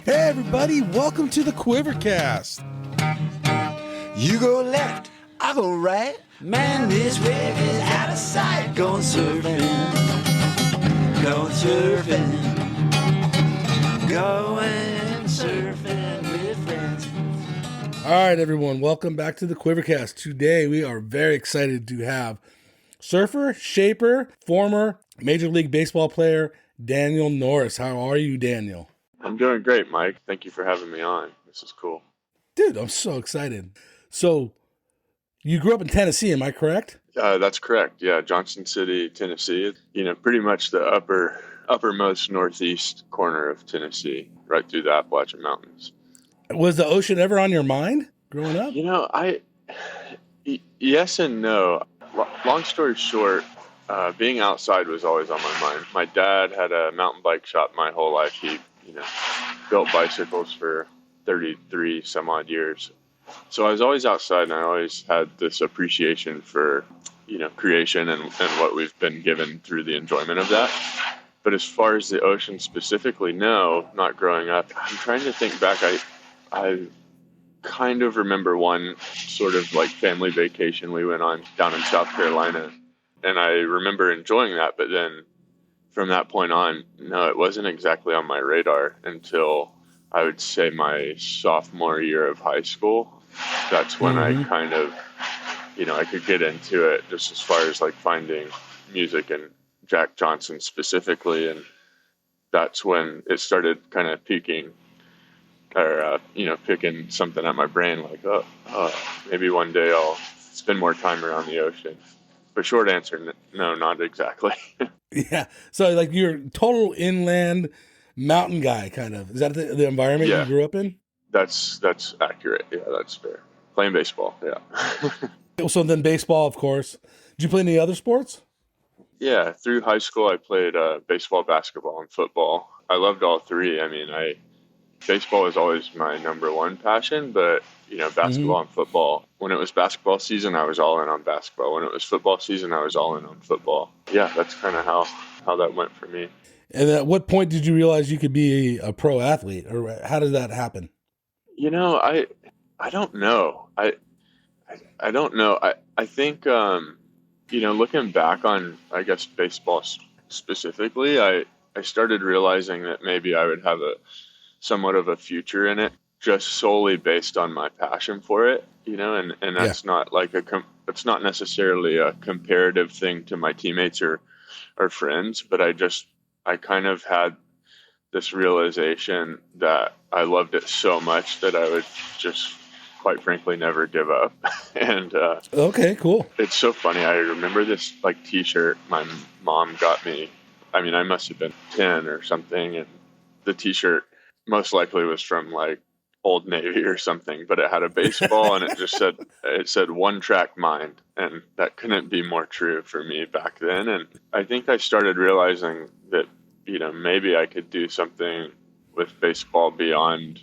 Hey everybody, welcome to the QuiverCast. You go left, I go right. Man, this wave is out of sight. Going surfing, going surfing, going surfing with friends. All right, everyone, welcome back to the QuiverCast. Today we are very excited to have surfer, shaper, former Major League Baseball player Daniel Norris. How are you, Daniel? I'm doing great, Mike. Thank you for having me on. This is cool. Dude, I'm so excited. So, you grew up in Tennessee, am I correct? That's correct. Yeah, Johnson City, Tennessee. You know, pretty much the uppermost northeast corner of Tennessee, right through the Appalachian Mountains. Was the ocean ever on your mind growing up? You know, yes and no. Long story short, being outside was always on my mind. My dad had a mountain bike shop my whole life. He, built bicycles for 33 some odd years. So I was always outside, and I always had this appreciation for, creation and what we've been given through the enjoyment of that. But as far as the ocean specifically, no, not growing up. I'm trying to think back. I kind of remember one sort of like family vacation we went on down in South Carolina, and I remember enjoying that. But then from that point on, no, it wasn't exactly on my radar until I would say my sophomore year of high school. That's when I kind of, I could get into it just as far as like finding music and Jack Johnson specifically. And that's when it started kind of peaking or, picking something at my brain like, maybe one day I'll spend more time around the ocean. But short answer, no, not exactly. Yeah. So like you're total inland mountain guy kind of. Is that the environment you grew up in? That's accurate. Yeah, that's fair. Playing baseball, yeah. So then baseball, of course. Did you play any other sports? Yeah, through high school I played baseball, basketball, and football. I loved all three. I mean, baseball was always my number one passion, but basketball and football. When it was basketball season, I was all in on basketball. When it was football season, I was all in on football. Yeah, that's kind of how that went for me. And at what point did you realize you could be a pro athlete, or how did that happen? I don't know. I don't know. I think looking back on, I guess, baseball specifically, I started realizing that maybe I would have somewhat of a future in it, just solely based on my passion for it, and that's not like it's not necessarily a comparative thing to my teammates or friends, but I kind of had this realization that I loved it so much that I would just, quite frankly, never give up. And okay, cool. It's so funny. I remember this like T-shirt my mom got me. I mean, I must have been 10 or something, and the T-shirt most likely was from like Old Navy or something, but it had a baseball and it said one track mind, and that couldn't be more true for me back then. And I think I started realizing that maybe I could do something with baseball beyond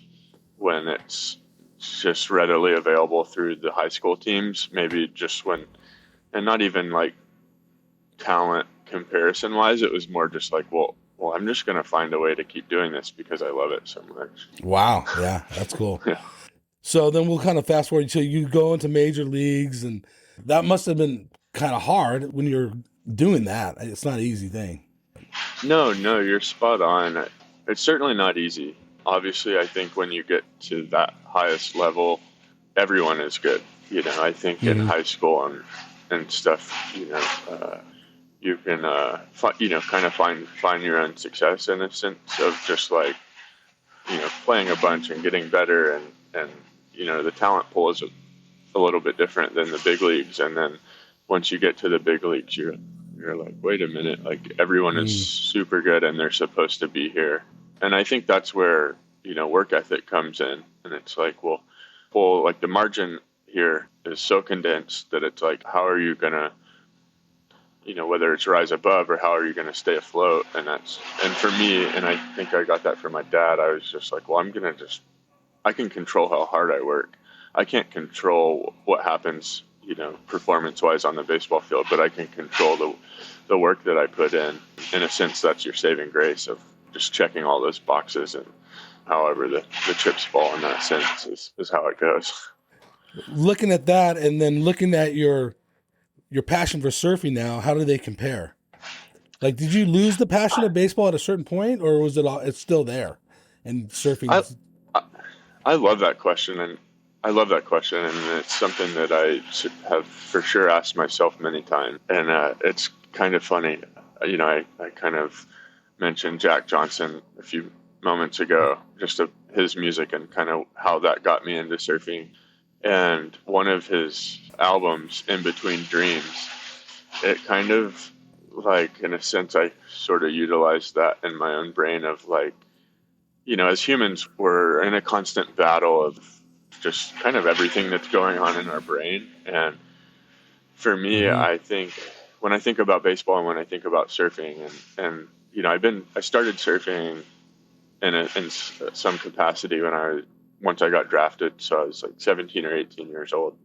when it's just readily available through the high school teams, maybe just when, and not even like talent comparison wise, it was more just like, well, I'm just going to find a way to keep doing this because I love it so much. Wow. Yeah, that's cool. Yeah. So then we'll kind of fast forward to you go into major leagues, and that must have been kind of hard when you're doing that. It's not an easy thing. No, you're spot on. It's certainly not easy. Obviously, I think when you get to that highest level, everyone is good. I think in high school and stuff, you can, kind of find your own success in a sense of just like, playing a bunch and getting better. And the talent pool is a little bit different than the big leagues. And then once you get to the big leagues, you're like, wait a minute, like everyone is super good and they're supposed to be here. And I think that's where, work ethic comes in. And it's like, well, like the margin here is so condensed that it's like, how are you going to, whether it's rise above or how are you going to stay afloat? And for me, and I think I got that from my dad, I was just like, well, I can control how hard I work. I can't control what happens, performance-wise on the baseball field, but I can control the work that I put in. In a sense, that's your saving grace of just checking all those boxes. And however the chips fall in that sense is how it goes. Looking at that and then looking at your passion for surfing now, how do they compare? Like, did you lose the passion of baseball at a certain point, or was it's still there? And surfing. I love that question, and it's something that I have for sure asked myself many times. And it's kind of funny, I kind of mentioned Jack Johnson a few moments ago, just his music and kind of how that got me into surfing. And one of his albums, In Between Dreams, it kind of, like, in a sense, I sort of utilized that in my own brain of, like, as humans, we're in a constant battle of just kind of everything that's going on in our brain. And for me, I think when I think about baseball and when I think about surfing, and I started surfing in some capacity once I got drafted. So I was like 17 or 18 years old.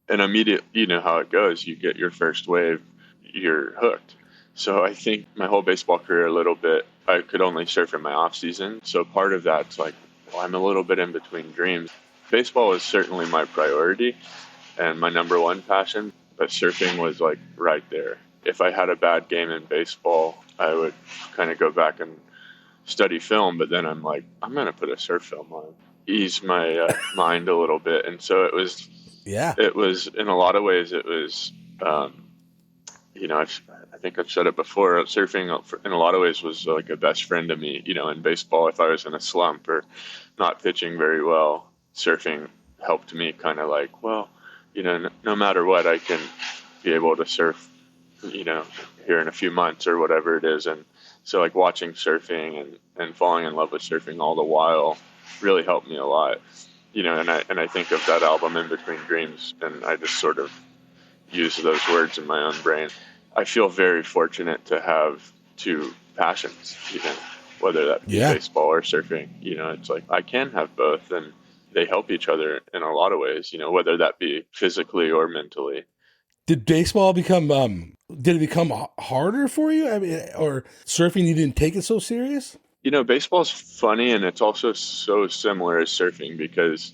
And immediately, you know how it goes. You get your first wave, you're hooked. So I think my whole baseball career, a little bit, I could only surf in my off season. So part of that's like, well, I'm a little bit in between dreams. Baseball is certainly my priority and my number one passion, but surfing was like right there. If I had a bad game in baseball, I would kind of go back and study film, but then I'm like, I'm going to put a surf film on, ease my mind a little bit. And so it was, in a lot of ways, it was, I think I've said it before, surfing in a lot of ways was like a best friend to me. In baseball, if I was in a slump or not pitching very well, surfing helped me kind of like, well, no matter what, I can be able to surf, here in a few months or whatever it is. And so like watching surfing and falling in love with surfing all the while really helped me a lot, and I think of that album In Between Dreams, and I just sort of use those words in my own brain. I feel very fortunate to have two passions, whether that be baseball or surfing. It's like I can have both, and they help each other in a lot of ways, whether that be physically or mentally. Did baseball become harder for you? I mean, or surfing, you didn't take it so serious? Baseball's funny, and it's also so similar as surfing because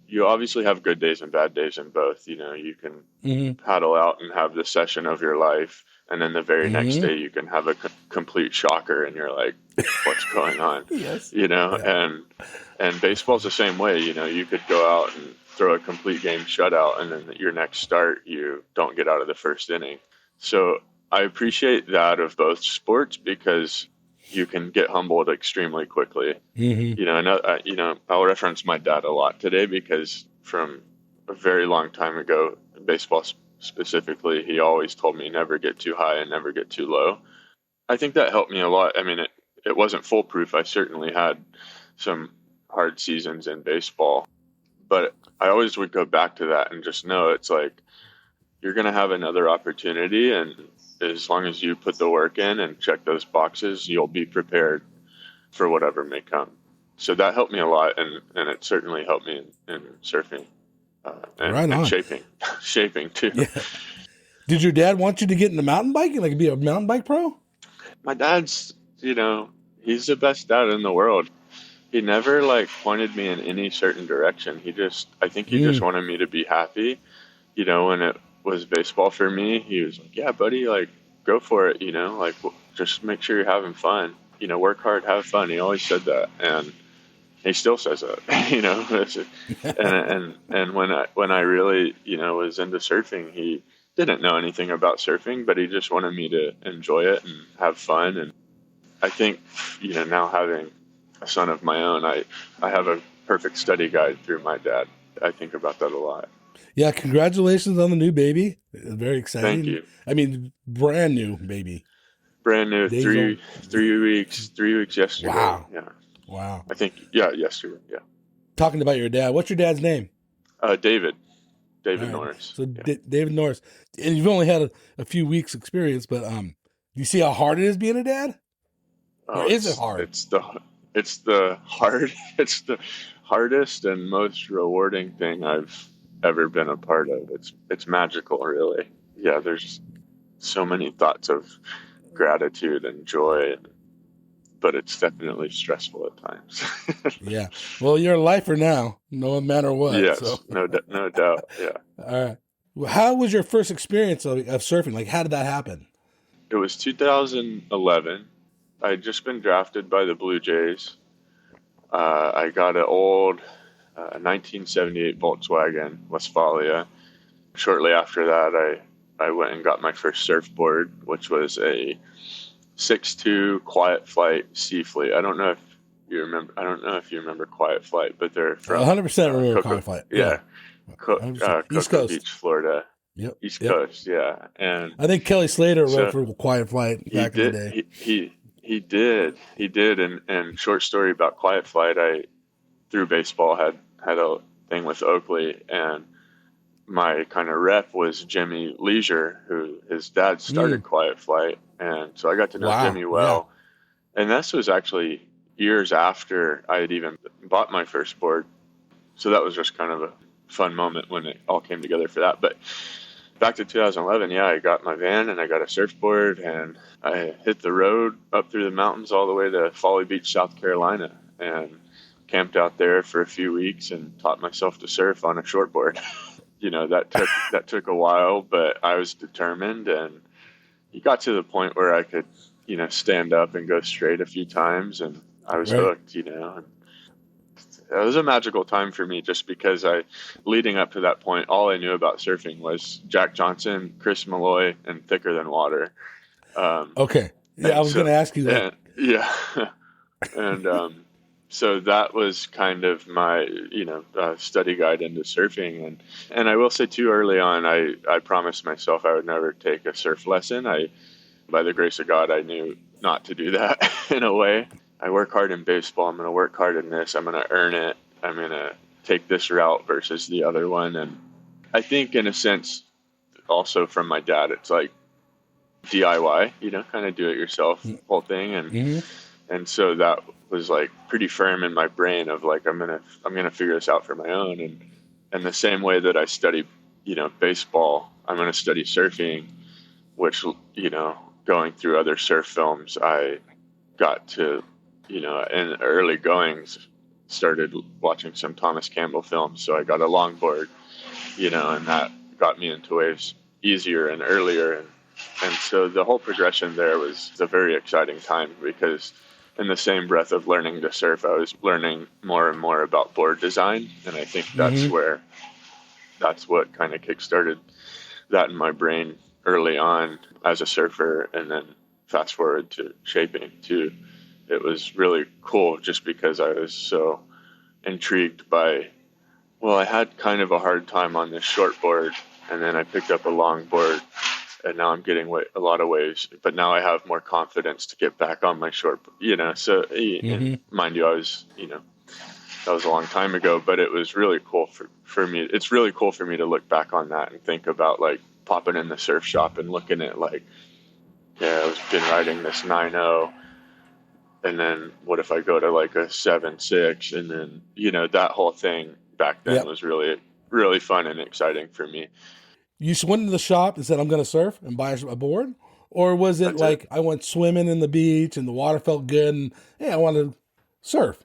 you obviously have good days and bad days in both. You can paddle out and have the session of your life, and then the very next day you can have a complete shocker, and you're like, what's going on? Yes. And baseball's the same way. You could go out and throw a complete game shutout, and then your next start, you don't get out of the first inning. So I appreciate that of both sports because you can get humbled extremely quickly. I'll reference my dad a lot today because from a very long time ago, baseball specifically, he always told me never get too high and never get too low. I think that helped me a lot. I mean, it wasn't foolproof. I certainly had some hard seasons in baseball, but I always would go back to that and just know it's like, you're going to have another opportunity. And as long as you put the work in and check those boxes, you'll be prepared for whatever may come. So that helped me a lot. And it certainly helped me in surfing and shaping too. Yeah. Did your dad want you to get into mountain biking, like be a mountain bike pro? My dad's, he's the best dad in the world. He never pointed me in any certain direction. I think he just wanted me to be happy. When it was baseball for me, he was like, yeah, buddy, go for it. Just make sure you're having fun, work hard, have fun. He always said that. And he still says that, and when I really, was into surfing, he didn't know anything about surfing, but he just wanted me to enjoy it and have fun. And I think, now having a son of my own, I have a perfect study guide through my dad. I think about that a lot. Yeah, congratulations on the new baby. Very exciting. Thank you. I mean, brand new baby. Brand new, 3 weeks yesterday. Wow. Yeah. Wow. I think, yesterday. Yeah. Talking about your dad, what's your dad's name? David right. Norris. So David Norris. And you've only had a few weeks experience, but you see how hard it is being a dad? Or is it hard? It's the hardest and most rewarding thing I've ever been a part of. It's magical, really. Yeah, there's so many thoughts of gratitude and joy. but it's definitely stressful at times. Yeah. Well, you're a lifer now, no matter what. So, Yes, no doubt. Yeah. all right. Well, how was your first experience of surfing? Like, how did that happen? It was 2011. I had just been drafted by the Blue Jays. I got an old 1978 Volkswagen Westfalia. Shortly after that, I went and got my first surfboard, which was a 6'2" Quiet Flight Sea Fleet. I don't know if you remember Quiet Flight, but they're from 100% remember Cocoa, Quiet Flight. yeah, 100%. East Cocoa Coast. Beach, Florida. Yep. East Yep. Coast, yeah. And I think Kelly Slater so wrote for Quiet Flight back in the day. He did. And short story about Quiet Flight, I through baseball had a thing with Oakley, and my kind of rep was Jimmy Leisure, who his dad started Quiet Flight, and so I got to know Jimmy well. Yeah. And this was actually years after I had even bought my first board, so that was just kind of a fun moment when it all came together for that. But back to 2011, yeah, I got my van and I got a surfboard, and I hit the road up through the mountains all the way to Folly Beach, South Carolina, and camped out there for a few weeks and taught myself to surf on a shortboard. That took a while, but I was determined, and it got to the point where I could, stand up and go straight a few times, and I was hooked, and it was a magical time for me just because leading up to that point, all I knew about surfing was Jack Johnson, Chris Malloy, and Thicker Than Water. Okay. Yeah, I was going to ask you that. Yeah. And so that was kind of my, study guide into surfing. And I will say too, early on, I promised myself I would never take a surf lesson. By the grace of God, I knew not to do that in a way. I work hard in baseball. I'm going to work hard in this. I'm going to earn it. I'm going to take this route versus the other one. And I think in a sense, also from my dad, it's like DIY, kind of do it yourself whole thing. And so that was like pretty firm in my brain of like, I'm going to figure this out for my own. And the same way that I study, baseball, I'm going to study surfing, which, going through other surf films, I got to, in early goings, started watching some Thomas Campbell films. So I got a longboard, and that got me into waves easier and earlier. And so the whole progression there was a very exciting time because in the same breath of learning to surf, I was learning more and more about board design. And I think that's what kind of kickstarted that in my brain early on as a surfer. And then fast forward to shaping too. It was really cool just because I was so intrigued by, I had kind of a hard time on this short board, and then I picked up a long board, and now I'm getting a lot of waves, but now I have more confidence to get back on my short, so and mind you, I was, that was a long time ago, but it was really cool for me. It's really cool for me to look back on that and think about like popping in the surf shop and looking at like, I've been riding this 9.0, and then what if I go to like a 7.6, and then, that whole thing back then was really, really fun and exciting for me. You went into the shop and said, I'm going to surf and buy a board? Or was it I went swimming in the beach and the water felt good and, hey, I want to surf?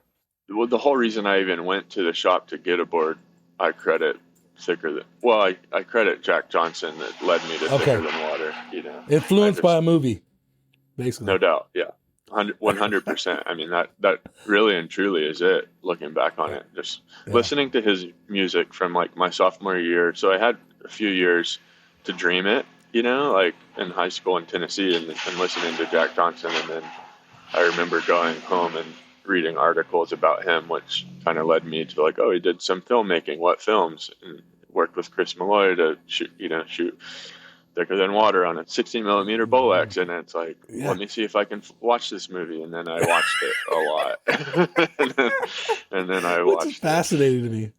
Well, the whole reason I even went to the shop to get a board, I credit I credit Jack Johnson that led me to Thicker Than Water, Influenced by a movie, basically. No doubt, yeah. 100%. I mean, that really and truly is it, looking back on it. Just listening to his music from like my sophomore year. So I had a few years to dream it, like in high school in Tennessee and listening to Jack Johnson. And then I remember going home and reading articles about him, which kind of led me to like, he did some filmmaking. What films? And worked with Chris Malloy to shoot Thicker Than Water on a 60mm Bolex, and it's like, let me see if I can watch this movie. And then I watched it a lot, and then I watched. It's fascinating to me.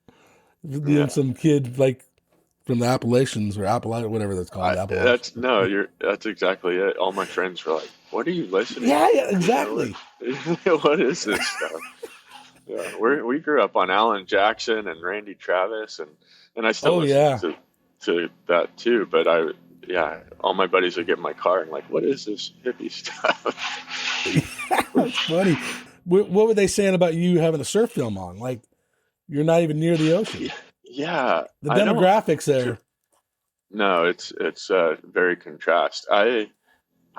Being some kid like from the Appalachians or Appalachia, whatever that's called. That's exactly it. All my friends were like, "What are you listening?" Yeah, exactly. What is this stuff? Yeah, we grew up on Alan Jackson and Randy Travis, and I still listen to that too. But yeah, all my buddies would get in my car and like, what is this hippie stuff? That's funny. What were they saying about you having a surf film on? Like, you're not even near the ocean. Yeah, The demographics there. No, it's very contrast. I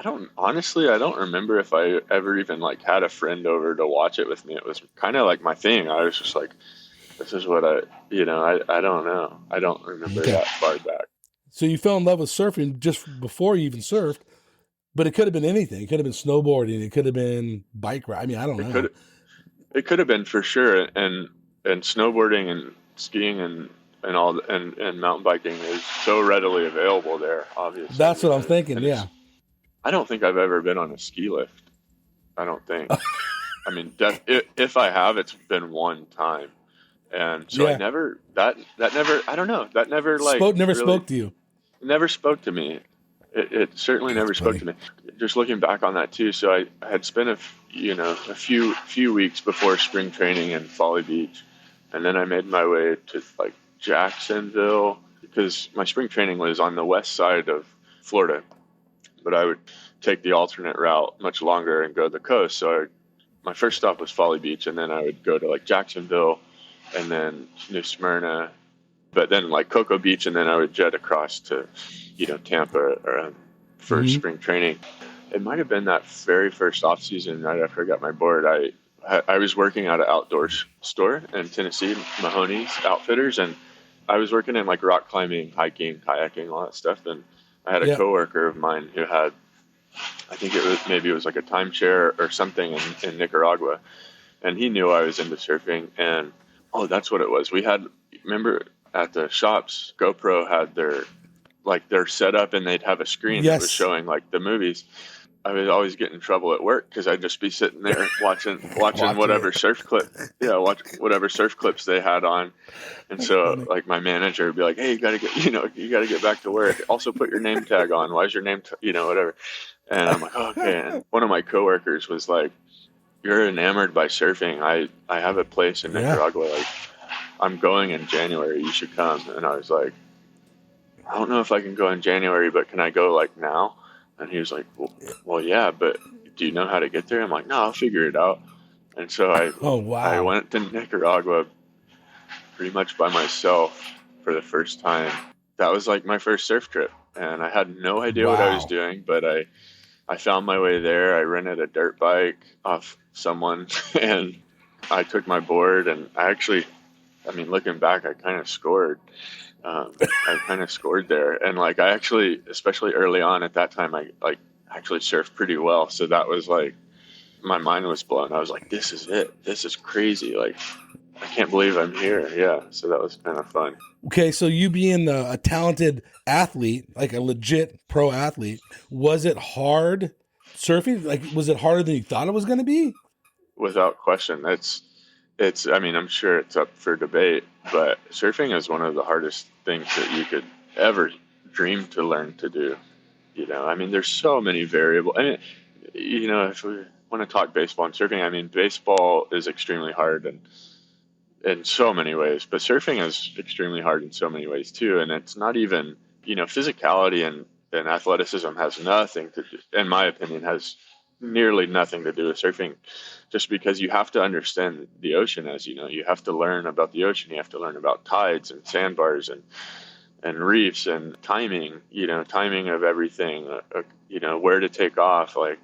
don't honestly, I don't remember if I ever even like had a friend over to watch it with me. It was kind of like my thing. I was just like, this is what I don't know. I don't remember that far back. So you fell in love with surfing just before you even surfed, but it could have been anything. It could have been snowboarding. It could have been bike ride. I mean, I don't know. It could have been for sure. And snowboarding and skiing and all and mountain biking is so readily available there. Obviously, that's what I'm thinking. Yeah. I don't think I've ever been on a ski lift. I don't think. I mean, if I have, it's been one time, and so I never that never. I don't know. That never like spoke to you. Never spoke to me. It certainly never spoke to me. Just looking back on that too. So I had spent a few weeks before spring training in Folly Beach, and then I made my way to like Jacksonville because my spring training was on the west side of Florida. But I would take the alternate route much longer and go to the coast. So my first stop was Folly Beach, and then I would go to like Jacksonville and then New Smyrna, but then like Cocoa Beach, and then I would jet across to, Tampa for spring training. It might have been that very first off season right after I got my board. I was working at an outdoors store in Tennessee, Mahoney's Outfitters, and I was working in like rock climbing, hiking, kayaking, all that stuff, and I had a coworker of mine who had, I think it was like a timeshare or something in Nicaragua, and he knew I was into surfing, and that's what it was. We had, remember at the shops, GoPro had their setup, and they'd have a screen that was showing like the movies. I would always get in trouble at work because I'd just be sitting there watching whatever surf clips they had on, and so like my manager would be like, "Hey, you gotta get back to work. Also put your name tag on. Why is your name whatever?" And I'm like, oh, "Okay." And one of my coworkers was like, "You're enamored by surfing. I have a place in Nicaragua. Like, I'm going in January. You should come." And I was like, "I don't know if I can go in January, but can I go like now?" And he was like, well, yeah, but do you know how to get there? I'm like, no, I'll figure it out. And so I went to Nicaragua pretty much by myself for the first time. That was like my first surf trip, and I had no idea what I was doing, but I found my way there. I rented a dirt bike off someone, and I took my board, and looking back, I kind of scored. I kind of scored there, and like I actually, especially early on at that time, I like actually surfed pretty well. So that was like, my mind was blown. I was like, this is it. This is crazy. Like, I can't believe I'm here. Yeah. So that was kind of fun. Okay, so you being a talented athlete, like a legit pro athlete, was it hard surfing? Like, was it harder than you thought it was going to be? Without question. It's, I mean, I'm sure it's up for debate, but surfing is one of the hardest things that you could ever dream to learn to do. I mean, there's so many variables. I mean, if we want to talk baseball and surfing, I mean, baseball is extremely hard and in so many ways, but surfing is extremely hard in so many ways too. And it's not even, physicality and athleticism has nothing to do, in my opinion, has nearly nothing to do with surfing, just because you have to understand the ocean. As you have to learn about the ocean. You have to learn about tides and sandbars and reefs and timing of everything, where to take off, like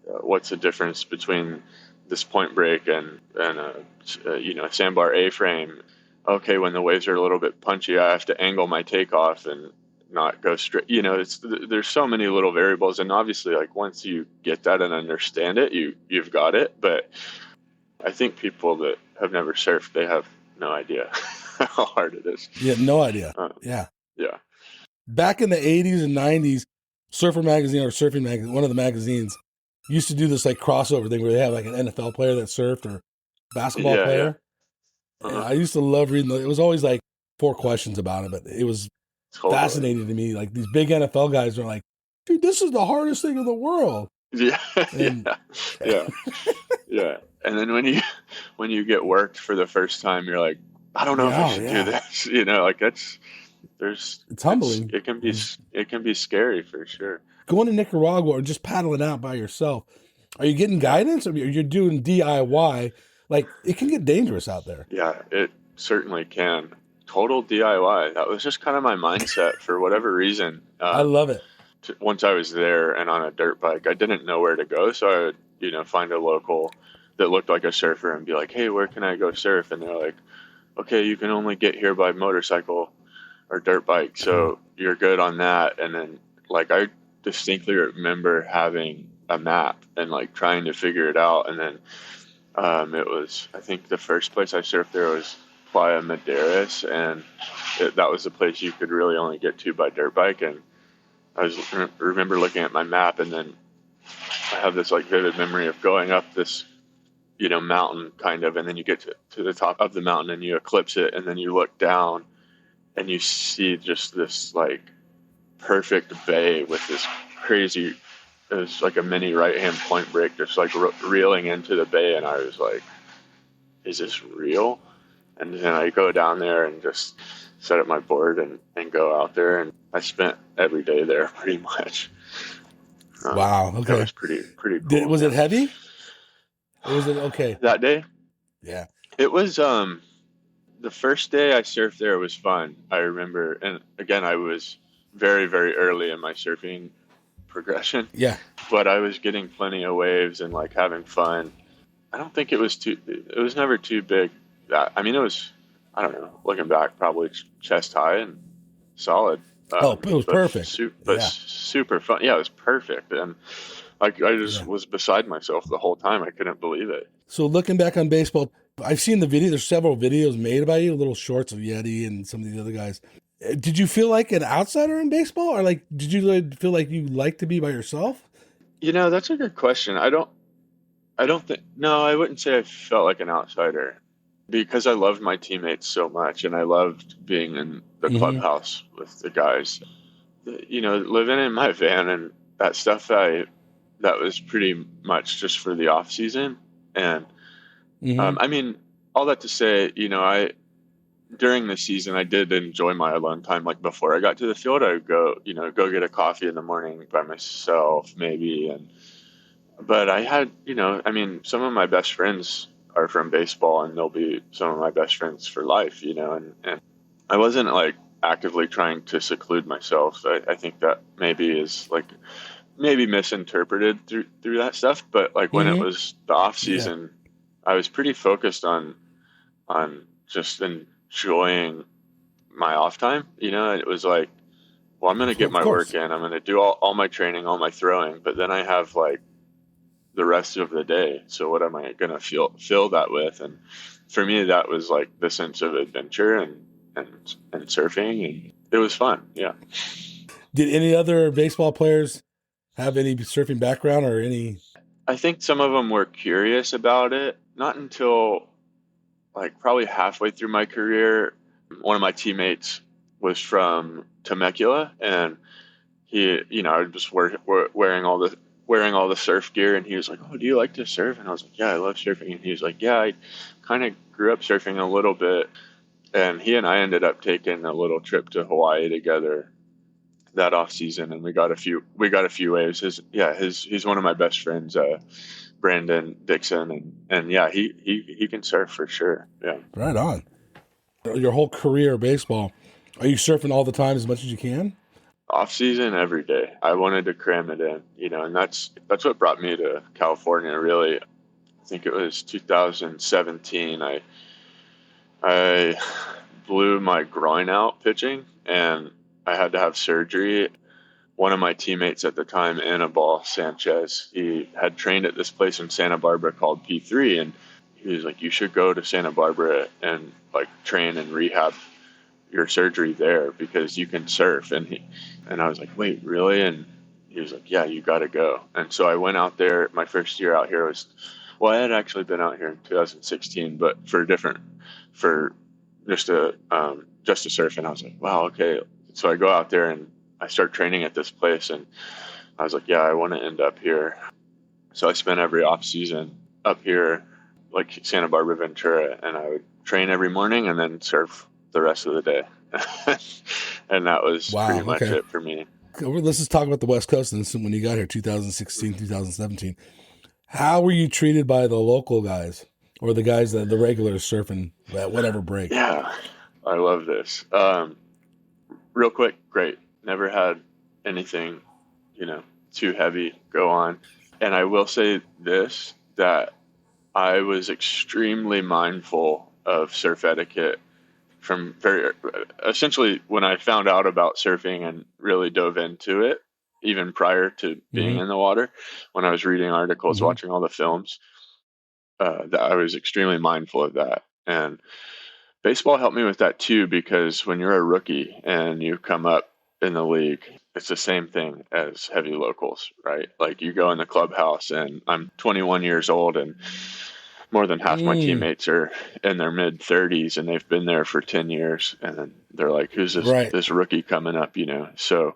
what's the difference between this point break and a sandbar A-frame. Okay, when the waves are a little bit punchy, I have to angle my takeoff and not go straight. There's so many little variables, and obviously, like, once you get that and understand it, you've got it. But I think people that have never surfed, they have no idea how hard it is. Yeah, no idea. Yeah. Back in the 80s and 90s, Surfer Magazine or Surfing Magazine, one of the magazines, used to do this like crossover thing where they have like an NFL player that surfed or basketball player. Yeah. And I used to love reading it. It was always like 4 questions about it, but it was fascinating to me. Like, these big NFL guys are like, dude, this is the hardest thing in the world. Yeah. Yeah. And then when you get worked for the first time, you're like, I don't know if I should do this. Like, It's humbling. It can be scary for sure. Going to Nicaragua or just paddling out by yourself, are you getting guidance or you're doing DIY? Like, it can get dangerous out there. Yeah, it certainly can. Total DIY. That was just kind of my mindset for whatever reason. I love it. Once I was there and on a dirt bike, I didn't know where to go. So I would, find a local that looked like a surfer and be like, hey, where can I go surf? And they're like, okay, you can only get here by motorcycle or dirt bike. So you're good on that. And then like, I distinctly remember having a map and like trying to figure it out. And then it was, I think the first place I surfed there was Playa Maderas, and that was the place you could really only get to by dirt bike. And I remember looking at my map, and then I have this like vivid memory of going up this, mountain kind of, and then you get to the top of the mountain and you eclipse it, and then you look down and you see just this like perfect bay with this crazy, it was like a mini right-hand point break just like reeling into the bay. And I was like, is this real? And then I go down there and just set up my board and go out there. And I spent every day there pretty much. Wow. Okay. That was pretty cool. Was it heavy? Or was it okay? That day? Yeah. It was, the first day I surfed there was fun. I remember, and again, I was very, very early in my surfing progression. Yeah. But I was getting plenty of waves and like having fun. I don't think it was never too big. I mean, it was, I don't know, looking back, probably chest high and solid. It was perfect. Super fun. Yeah, it was perfect. And I just was beside myself the whole time. I couldn't believe it. So looking back on baseball, I've seen the video. There's several videos made about you, little shorts of Yeti and some of the other guys. Did you feel like an outsider in baseball, or like did you feel like you like to be by yourself? That's a good question. I wouldn't say I felt like an outsider because I loved my teammates so much and I loved being in the clubhouse with the guys. Living in my van and that stuff that was pretty much just for the off season. And I mean, all that to say, during the season, I did enjoy my alone time. Like before I got to the field, I would go get a coffee in the morning by myself, maybe. But I had, some of my best friends are from baseball, and they'll be some of my best friends for life, and I wasn't like actively trying to seclude myself. I think that maybe is like maybe misinterpreted through that stuff. But like when it was the off season, I was pretty focused on just enjoying my off time. It was like, well, I'm going to get my work in. I'm going to do all my training, all my throwing, but then I have like the rest of the day. So what am I going to fill that with? And for me, that was like the sense of adventure and surfing, and it was fun. Yeah. Did any other baseball players have any surfing background or any? I think some of them were curious about it. Not until like probably halfway through my career, one of my teammates was from Temecula, and he, I was wearing all the surf gear, and he was like, "Oh, do you like to surf?" And I was like, "Yeah, I love surfing." And he was like, "Yeah, I kind of grew up surfing a little bit." And he and I ended up taking a little trip to Hawaii together that off season, and we got a few waves. He's one of my best friends, Brandon Dixon, and yeah, he can surf for sure. Yeah. Right on. Your whole career of baseball, are you surfing all the time as much as you can? Off season every day. I wanted to cram it in, and that's what brought me to California. Really, I think it was 2017. I blew my groin out pitching, and I had to have surgery. One of my teammates at the time, Anibal Sanchez, he had trained at this place in Santa Barbara called P3, and he was like, "You should go to Santa Barbara and like train and rehab your surgery there because you can surf." And I was like, "Wait, really?" And he was like, "Yeah, you got to go." And so I went out there. My first year out here I had actually been out here in 2016, but for just to surf. And I was like, wow, okay. So I go out there and I start training at this place, and I was like, yeah, I want to end up here. So I spent every off season up here, like Santa Barbara, Ventura, and I would train every morning and then surf the rest of the day. And that was pretty Wow. much Okay. it for me. Let's just talk about the West Coast. And when you got here, 2016, 2017, how were you treated by the local guys or the guys that the regulars surfing at whatever break? Yeah, I love this. Real quick, great. Never had anything, too heavy go on. And I will say this, that I was extremely mindful of surf etiquette from essentially when I found out about surfing and really dove into it, even prior to being in the water, when I was reading articles, watching all the films, that I was extremely mindful of that. And baseball helped me with that too, because when you're a rookie and you come up in the league, it's the same thing as heavy locals, right? Like you go in the clubhouse and I'm 21 years old and more than half my teammates are in their mid 30s and they've been there for 10 years. And they're like, who's this rookie coming up, So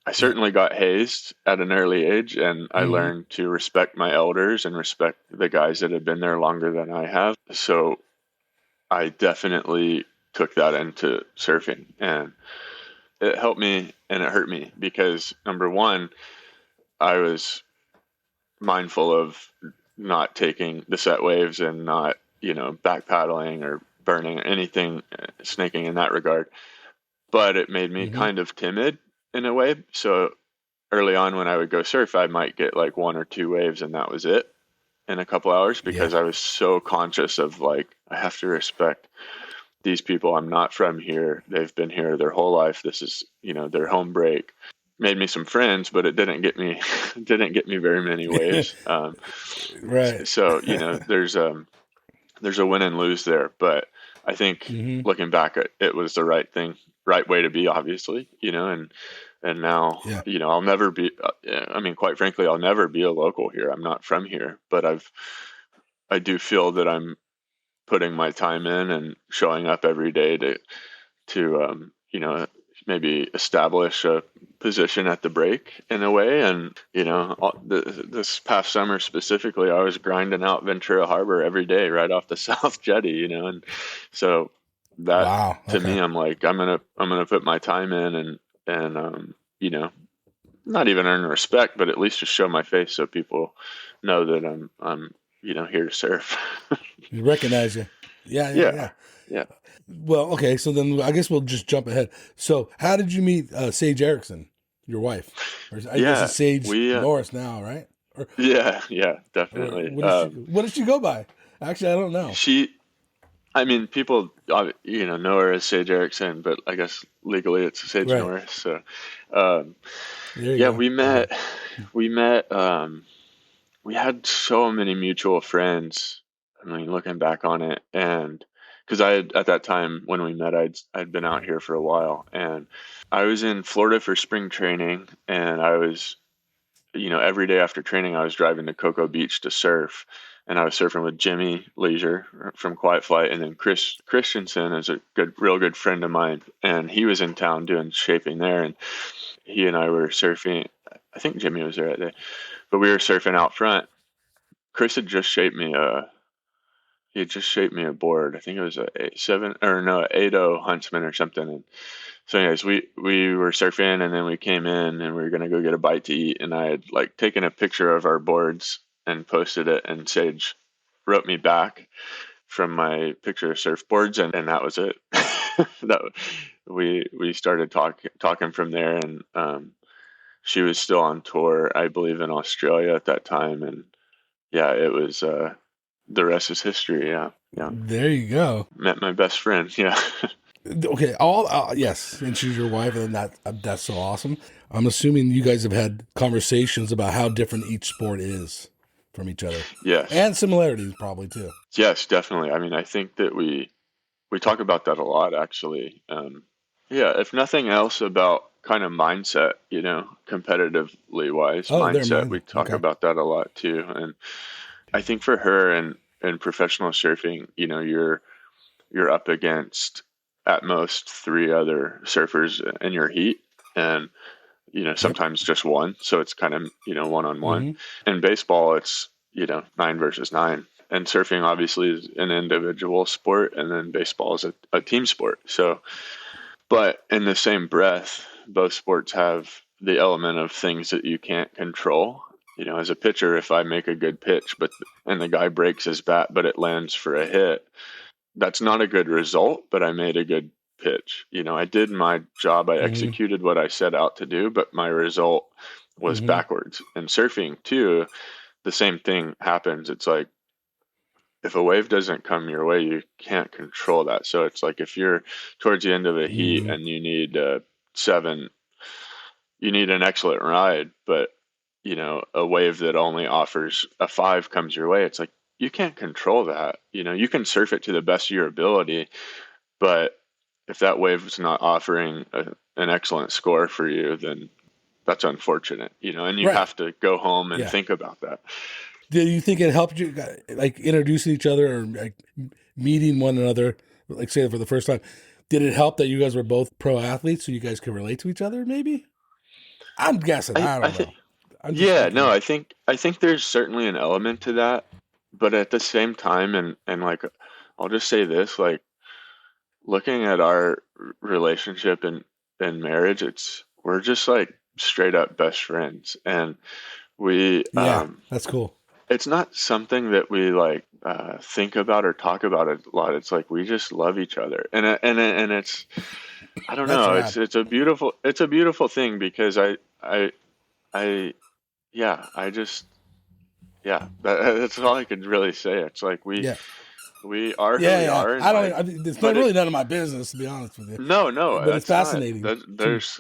I certainly got hazed at an early age, and I learned to respect my elders and respect the guys that have been there longer than I have. So I definitely took that into surfing, and it helped me and it hurt me because, number one, I was mindful of not taking the set waves and not, back paddling or burning or anything, snaking in that regard. But it made me kind of timid in a way. So early on when I would go surf, I might get like 1 or 2 waves and that was it in a couple hours, because I was so conscious of like, I have to respect these people. I'm not from here. They've been here their whole life. This is, their home break. Made me some friends, but it didn't get me very many waves. Right. So, there's a win and lose there, but I think looking back, it was the right way to be, obviously, and now, I'll never be, quite frankly, I'll never be a local here. I'm not from here, but I do feel that I'm putting my time in and showing up every day to maybe establish a position at the break in a way. And, this past summer specifically, I was grinding out Ventura Harbor every day right off the South Jetty, and so that to me, I'm like, I'm going to put my time in and not even earn respect, but at least just show my face so people know that I'm here to surf. You recognize you. Yeah. Well, okay, so then I guess we'll just jump ahead. So how did you meet Sage Erickson, your wife? I guess it's Sage Norris now, right? Yeah, definitely. What does she go by? Actually, I don't know. People, know her as Sage Erickson, but I guess legally it's Sage Norris. So, we met, we had so many mutual friends. Looking back on it, and because at that time when we met, I'd been out here for a while, and I was in Florida for spring training, and I was, every day after training, I was driving to Cocoa Beach to surf, and I was surfing with Jimmy Leisure from Quiet Flight, and then Chris Christensen is a real good friend of mine, and he was in town doing shaping there, and he and I were surfing. I think Jimmy was there that day, but we were surfing out front. Chris had just shaped me a board. I think it was a 8.0 Huntsman or something. And so anyways, we were surfing, and then we came in and we were going to go get a bite to eat. And I had taken a picture of our boards and posted it, and Sage wrote me back from my picture of surfboards. And that was it. We started talking from there. And, she was still on tour, I believe, in Australia at that time. And it was, the rest is history. Yeah. There you go. Met my best friend. Yeah. Okay. Yes, and she's your wife, and that's so awesome. I'm assuming you guys have had conversations about how different each sport is from each other. Yes. And similarities probably too. Yes, definitely. I think that we talk about that a lot, actually. If nothing else, about kind of mindset, competitively wise mindset. We talk about that a lot too. And I think for her and professional surfing, you're up against at most 3 other surfers in your heat, and sometimes just one. So it's kind of 1-on-1. In baseball, it's 9 versus 9. And surfing obviously is an individual sport, and then baseball is a team sport. So But in the same breath, both sports have the element of things that you can't control. As a pitcher, if I make a good pitch, and the guy breaks his bat, but it lands for a hit, that's not a good result, but I made a good pitch. I did my job. I executed what I set out to do, but my result was backwards. And surfing too, the same thing happens. It's like, if a wave doesn't come your way, you can't control that. So it's like, if you're towards the end of a heat and you need you need an excellent ride, but a wave that only offers a 5 comes your way. It's like, you can't control that. You can surf it to the best of your ability, but if that wave is not offering an excellent score for you, then that's unfortunate, and you have to go home and think about that. Do you think it helped you, like, introducing each other or like meeting one another, like, say, for the first time? Did it help that you guys were both pro athletes so you guys could relate to each other, maybe? I'm guessing. I don't know. I think there's certainly an element to that, but at the same time, and like, I'll just say this, like, looking at our relationship and marriage, we're just like straight up best friends, and we that's cool. It's not something that we like think about or talk about a lot. It's like, we just love each other, and it's, I don't know, it's a beautiful thing, because that's all I could really say. It's like, we are who we are. It's not really none of my business, to be honest with you. No, but it's fascinating. It's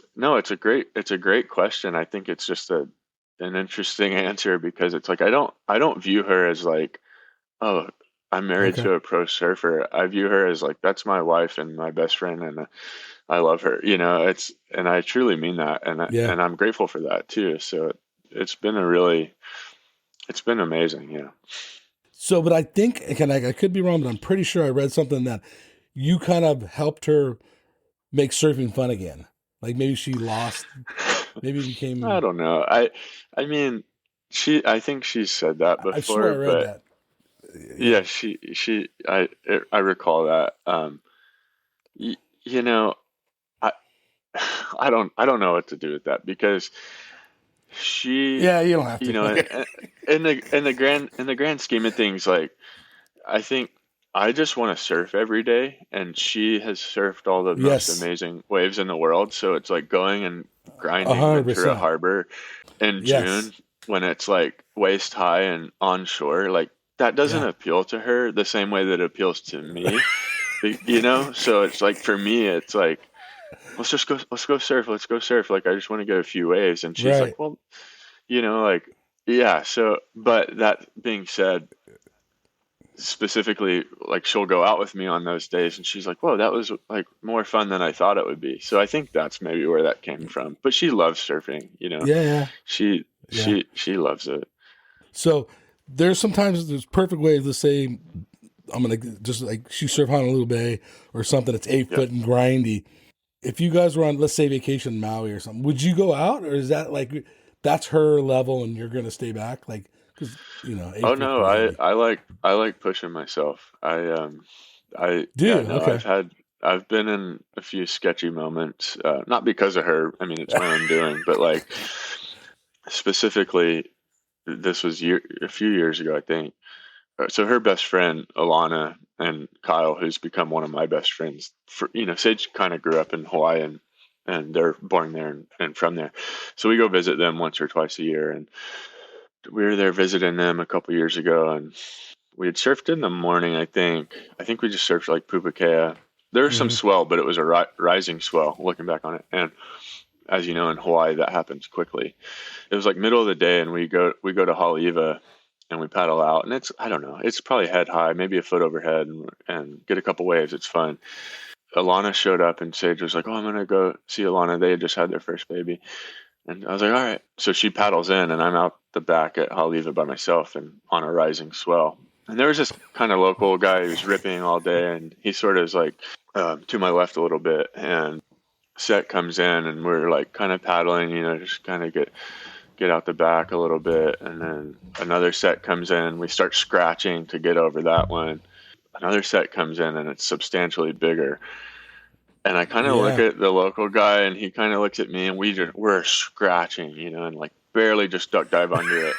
a great question. I think it's just an interesting answer, because it's like, I don't view her as like, oh, I'm married to a pro surfer. I view her as like, that's my wife and my best friend, and I love her. And I truly mean that, and I'm grateful for that too. So it's been amazing. Yeah. So, but I think, I could be wrong, but I'm pretty sure I read something that you kind of helped her make surfing fun again. Like, maybe she lost, maybe became. I don't know. I mean, I think she's said that before. I swear I read that. Yeah, I recall that. I don't know what to do with that, because you don't have to. In the grand scheme of things, like, I think I just want to surf every day, and she has surfed all the most amazing waves in the world. So it's like going and grinding 100%. Ventura Harbor in June when it's like waist high and onshore, like, that doesn't appeal to her the same way that it appeals to me. So it's like, for me, it's like, let's go surf. Like, I just want to get a few waves. And she's like, well, So, but that being said, specifically, like, she'll go out with me on those days, and she's like, whoa, that was like more fun than I thought it would be. So I think that's maybe where that came from. But she loves surfing, She loves it. So there's perfect ways to say, I'm going to just, like, she surf Honolulu Bay or something that's 8 foot and grindy. If you guys were on, let's say, vacation in Maui or something, would you go out, or is that like, that's her level and you're going to stay back? Like, cause oh no, I like pushing myself. I do. Yeah, no, okay. I've been in a few sketchy moments, not because of her. I mean, it's my own doing, but like, specifically, this was a few years ago, I think. So her best friend, Alana, and Kyle, who's become one of my best friends, Sage kind of grew up in Hawaii, and they're born there and from there. So we go visit them once or twice a year. And we were there visiting them a couple years ago, and we had surfed in the morning, I think. I think we just surfed like Pupukea. There was some swell, but it was a rising swell, looking back on it. And as you know, in Hawaii, that happens quickly. It was like middle of the day, and we go to Haleiwa, and we paddle out, and it's probably head high, maybe a foot overhead, and get a couple waves. It's fun. Alana showed up, and Sage was like, oh, I'm going to go see Alana. They had just had their first baby. And I was like, all right. So she paddles in, and I'm out the back at Haleiwa by myself and on a rising swell. And there was this kind of local guy who was ripping all day, and he sort of is like to my left a little bit. And Set comes in, and we're like kind of paddling, just kind of get out the back a little bit, and then another set comes in. We start scratching to get over that one. Another set comes in, and it's substantially bigger. And I kind of look at the local guy, and he kind of looks at me, and we're scratching, and like barely just duck dive under it.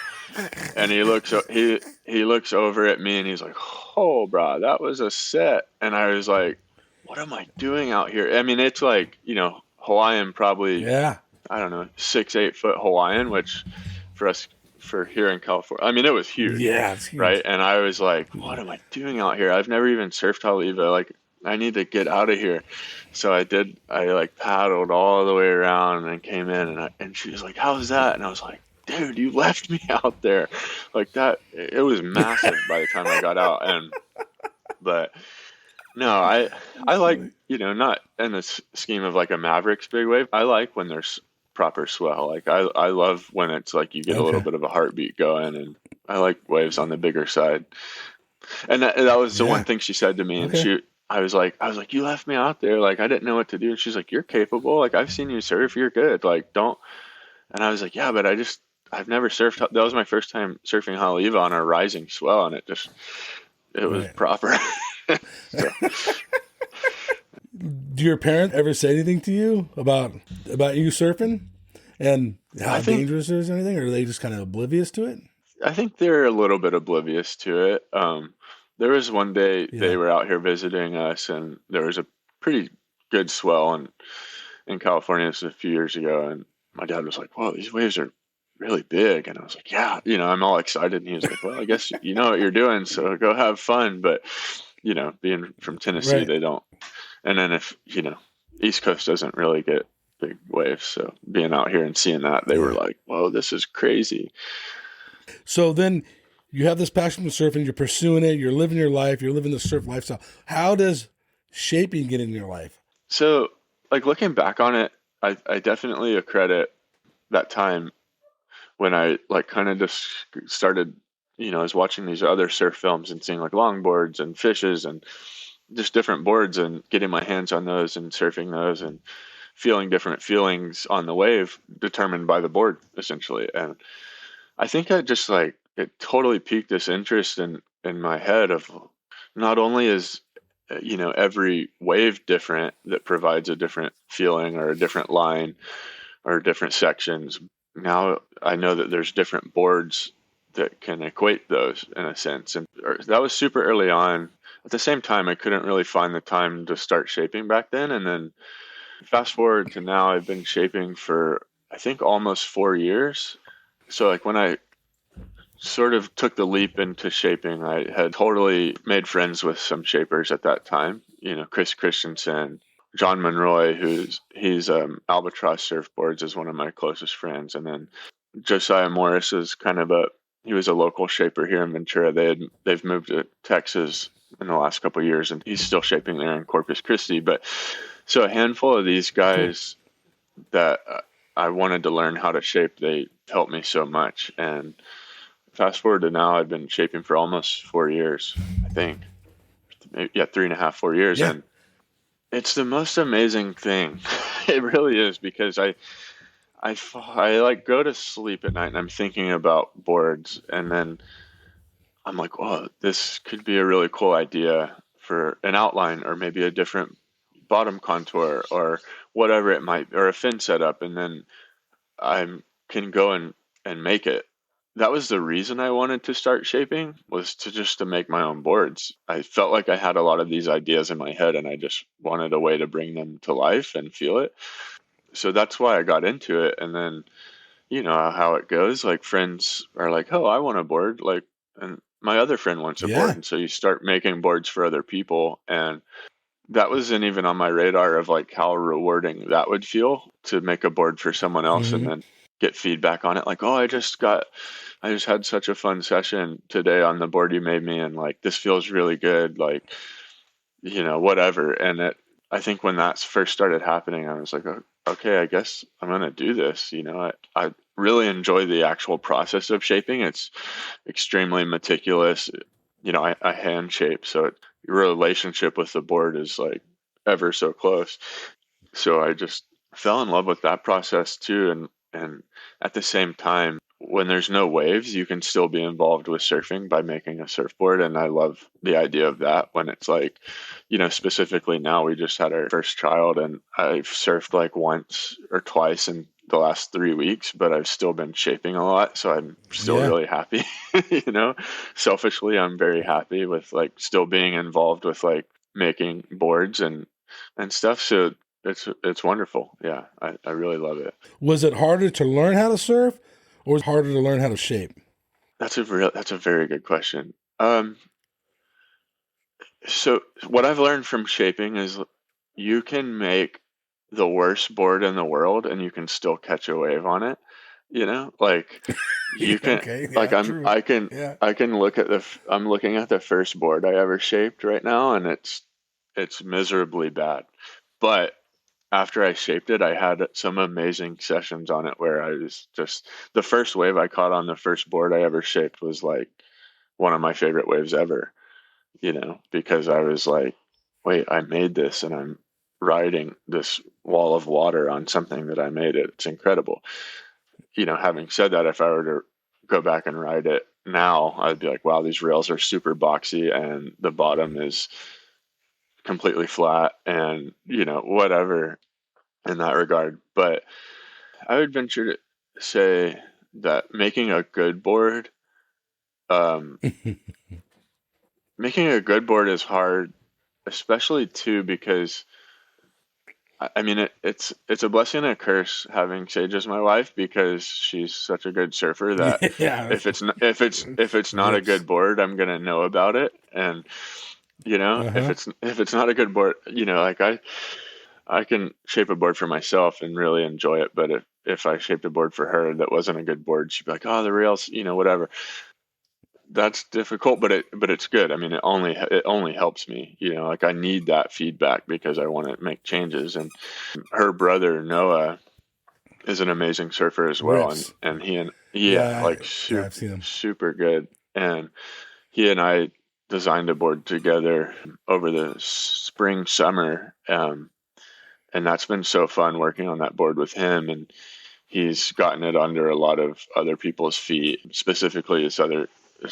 And he looks over at me, and he's like, "Oh, bro, that was a set." And I was like, "What am I doing out here?" I mean, it's like, Hawaiian, probably, I don't know, 6-8 foot Hawaiian, which for here in California, I mean, it was huge. Yeah, it's huge. Right. And I was like, "What am I doing out here? I've never even surfed Haleiwa. Like, I need to get out of here." So I like paddled all the way around and came in, and she was like, "How's that?" And I was like, "Dude, you left me out there like that." It was massive by the time I got out. But no, I like, not in the scheme of like a Mavericks big wave. I like when there's proper swell. Like I love when it's like you get a little bit of a heartbeat going, and I like waves on the bigger side. And that was the one thing she said to me. And I was like, "You left me out there. Like, I didn't know what to do." And she's like, "You're capable. Like, I've seen you surf. You're good. Like, don't." And I was like, "Yeah, but I've never surfed." That was my first time surfing Haleiwa on a rising swell, and it was proper. So. Do your parents ever say anything to you about you surfing and how dangerous it is or anything, or are they just kind of oblivious to it? I think they're a little bit oblivious to it. There was one day they were out here visiting us, and there was a pretty good swell in California. This was a few years ago, and my dad was like, "Whoa, these waves are really big." And I was like, "Yeah," I'm all excited. And he was like, "Well, I guess you know what you're doing, so go have fun." But, being from Tennessee, they don't. And then if, East Coast doesn't really get big waves. So being out here and seeing that, they were like, "Whoa, this is crazy." So then you have this passion for surfing, you're pursuing it, you're living your life, you're living the surf lifestyle. How does shaping get in your life? So, like, looking back on it, I definitely accredit that time when I like kind of just started, I was watching these other surf films and seeing like longboards and fishes and just different boards and getting my hands on those and surfing those and feeling different feelings on the wave determined by the board, essentially. And I think it totally piqued this interest in my head of not only is, every wave different that provides a different feeling or a different line or different sections. Now I know that there's different boards that can equate those in a sense. And that was super early on. At the same time, I couldn't really find the time to start shaping back then. And then fast forward to now, I've been shaping for, I think, almost 4 years. So like when I sort of took the leap into shaping, I had totally made friends with some shapers at that time. Chris Christensen, John Monroy, he's Albatross Surfboards, is one of my closest friends. And then Josiah Morris is he was a local shaper here in Ventura. They've moved to Texas in the last couple of years, and he's still shaping there in Corpus Christi. But so a handful of these guys that I wanted to learn how to shape, they helped me so much. And fast forward to now, I've been shaping for almost 4 years, I think. 3.5, 4 years. Yeah. And it's the most amazing thing. It really is, because I like go to sleep at night and I'm thinking about boards, and then I'm like, "Well, this could be a really cool idea for an outline, or maybe a different bottom contour, or whatever it might, or a fin setup." And then I can go and make it. That was the reason I wanted to start shaping, was to make my own boards. I felt like I had a lot of these ideas in my head, and I just wanted a way to bring them to life and feel it. So that's why I got into it. And then, how it goes, like friends are like, "Oh, I want a board." Like, and my other friend wants a board. And so you start making boards for other people. And that wasn't even on my radar of like how rewarding that would feel to make a board for someone else and then get feedback on it. Like, "Oh, I just had such a fun session today on the board you made me. And like, this feels really good." Like, whatever. And I think when that first started happening, I was like, "Okay, I guess I'm going to do this." I really enjoy the actual process of shaping. It's extremely meticulous. I hand shape, so your relationship with the board is like ever so close. So I just fell in love with that process too. And at the same time, when there's no waves, you can still be involved with surfing by making a surfboard. And I love the idea of that when it's like, specifically now we just had our first child and I've surfed like once or twice in the last 3 weeks, but I've still been shaping a lot. So I'm still really happy, selfishly, I'm very happy with like still being involved with like making boards and stuff. So it's wonderful. Yeah. I really love it. Was it harder to learn how to surf or was it harder to learn how to shape? That's a very good question. So what I've learned from shaping is you can make the worst board in the world and you can still catch a wave on it. Like you can, Okay, yeah, like true. I can look at I'm looking at the first board I ever shaped right now and it's miserably bad. But after I shaped it, I had some amazing sessions on it where I was just, the first wave I caught on the first board I ever shaped was like one of my favorite waves ever, because I was like, wait, I made this and I'm riding this wall of water on something that I made. It's incredible. Having said that, if I were to go back and ride it now, I'd be like, wow, these rails are super boxy and the bottom is completely flat and, whatever in that regard. But I would venture to say that making a good board, making a good board is hard, especially too, because I mean, it's a blessing and a curse having Sage as my wife because she's such a good surfer that Yeah. if it's not a good board, I'm gonna know about it. And if it's not a good board, like I can shape a board for myself and really enjoy it. But if I shaped a board for her that wasn't a good board, she'd be like, oh, the rails, whatever. That's difficult, but it's good. I mean, it only helps me, like I need that feedback because I want to make changes. And her brother Noah is an amazing surfer as well, Rips. and I've seen him. super good. And he and I designed a board together over the spring summer, and that's been so fun working on that board with him. And he's gotten it under a lot of other people's feet, specifically this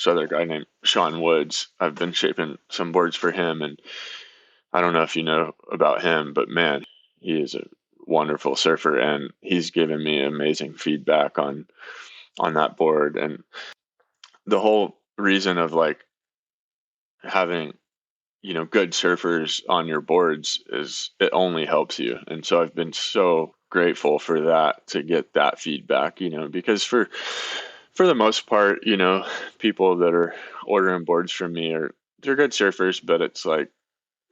other guy named Sean Woods. I've been shaping some boards for him, and I don't know if you know about him, but man, he is a wonderful surfer, and he's given me amazing feedback on that board. And the whole reason of like having good surfers on your boards is it only helps you. And so I've been so grateful for that, to get that feedback, because for the most part, people that are ordering boards from me they're good surfers, but it's like,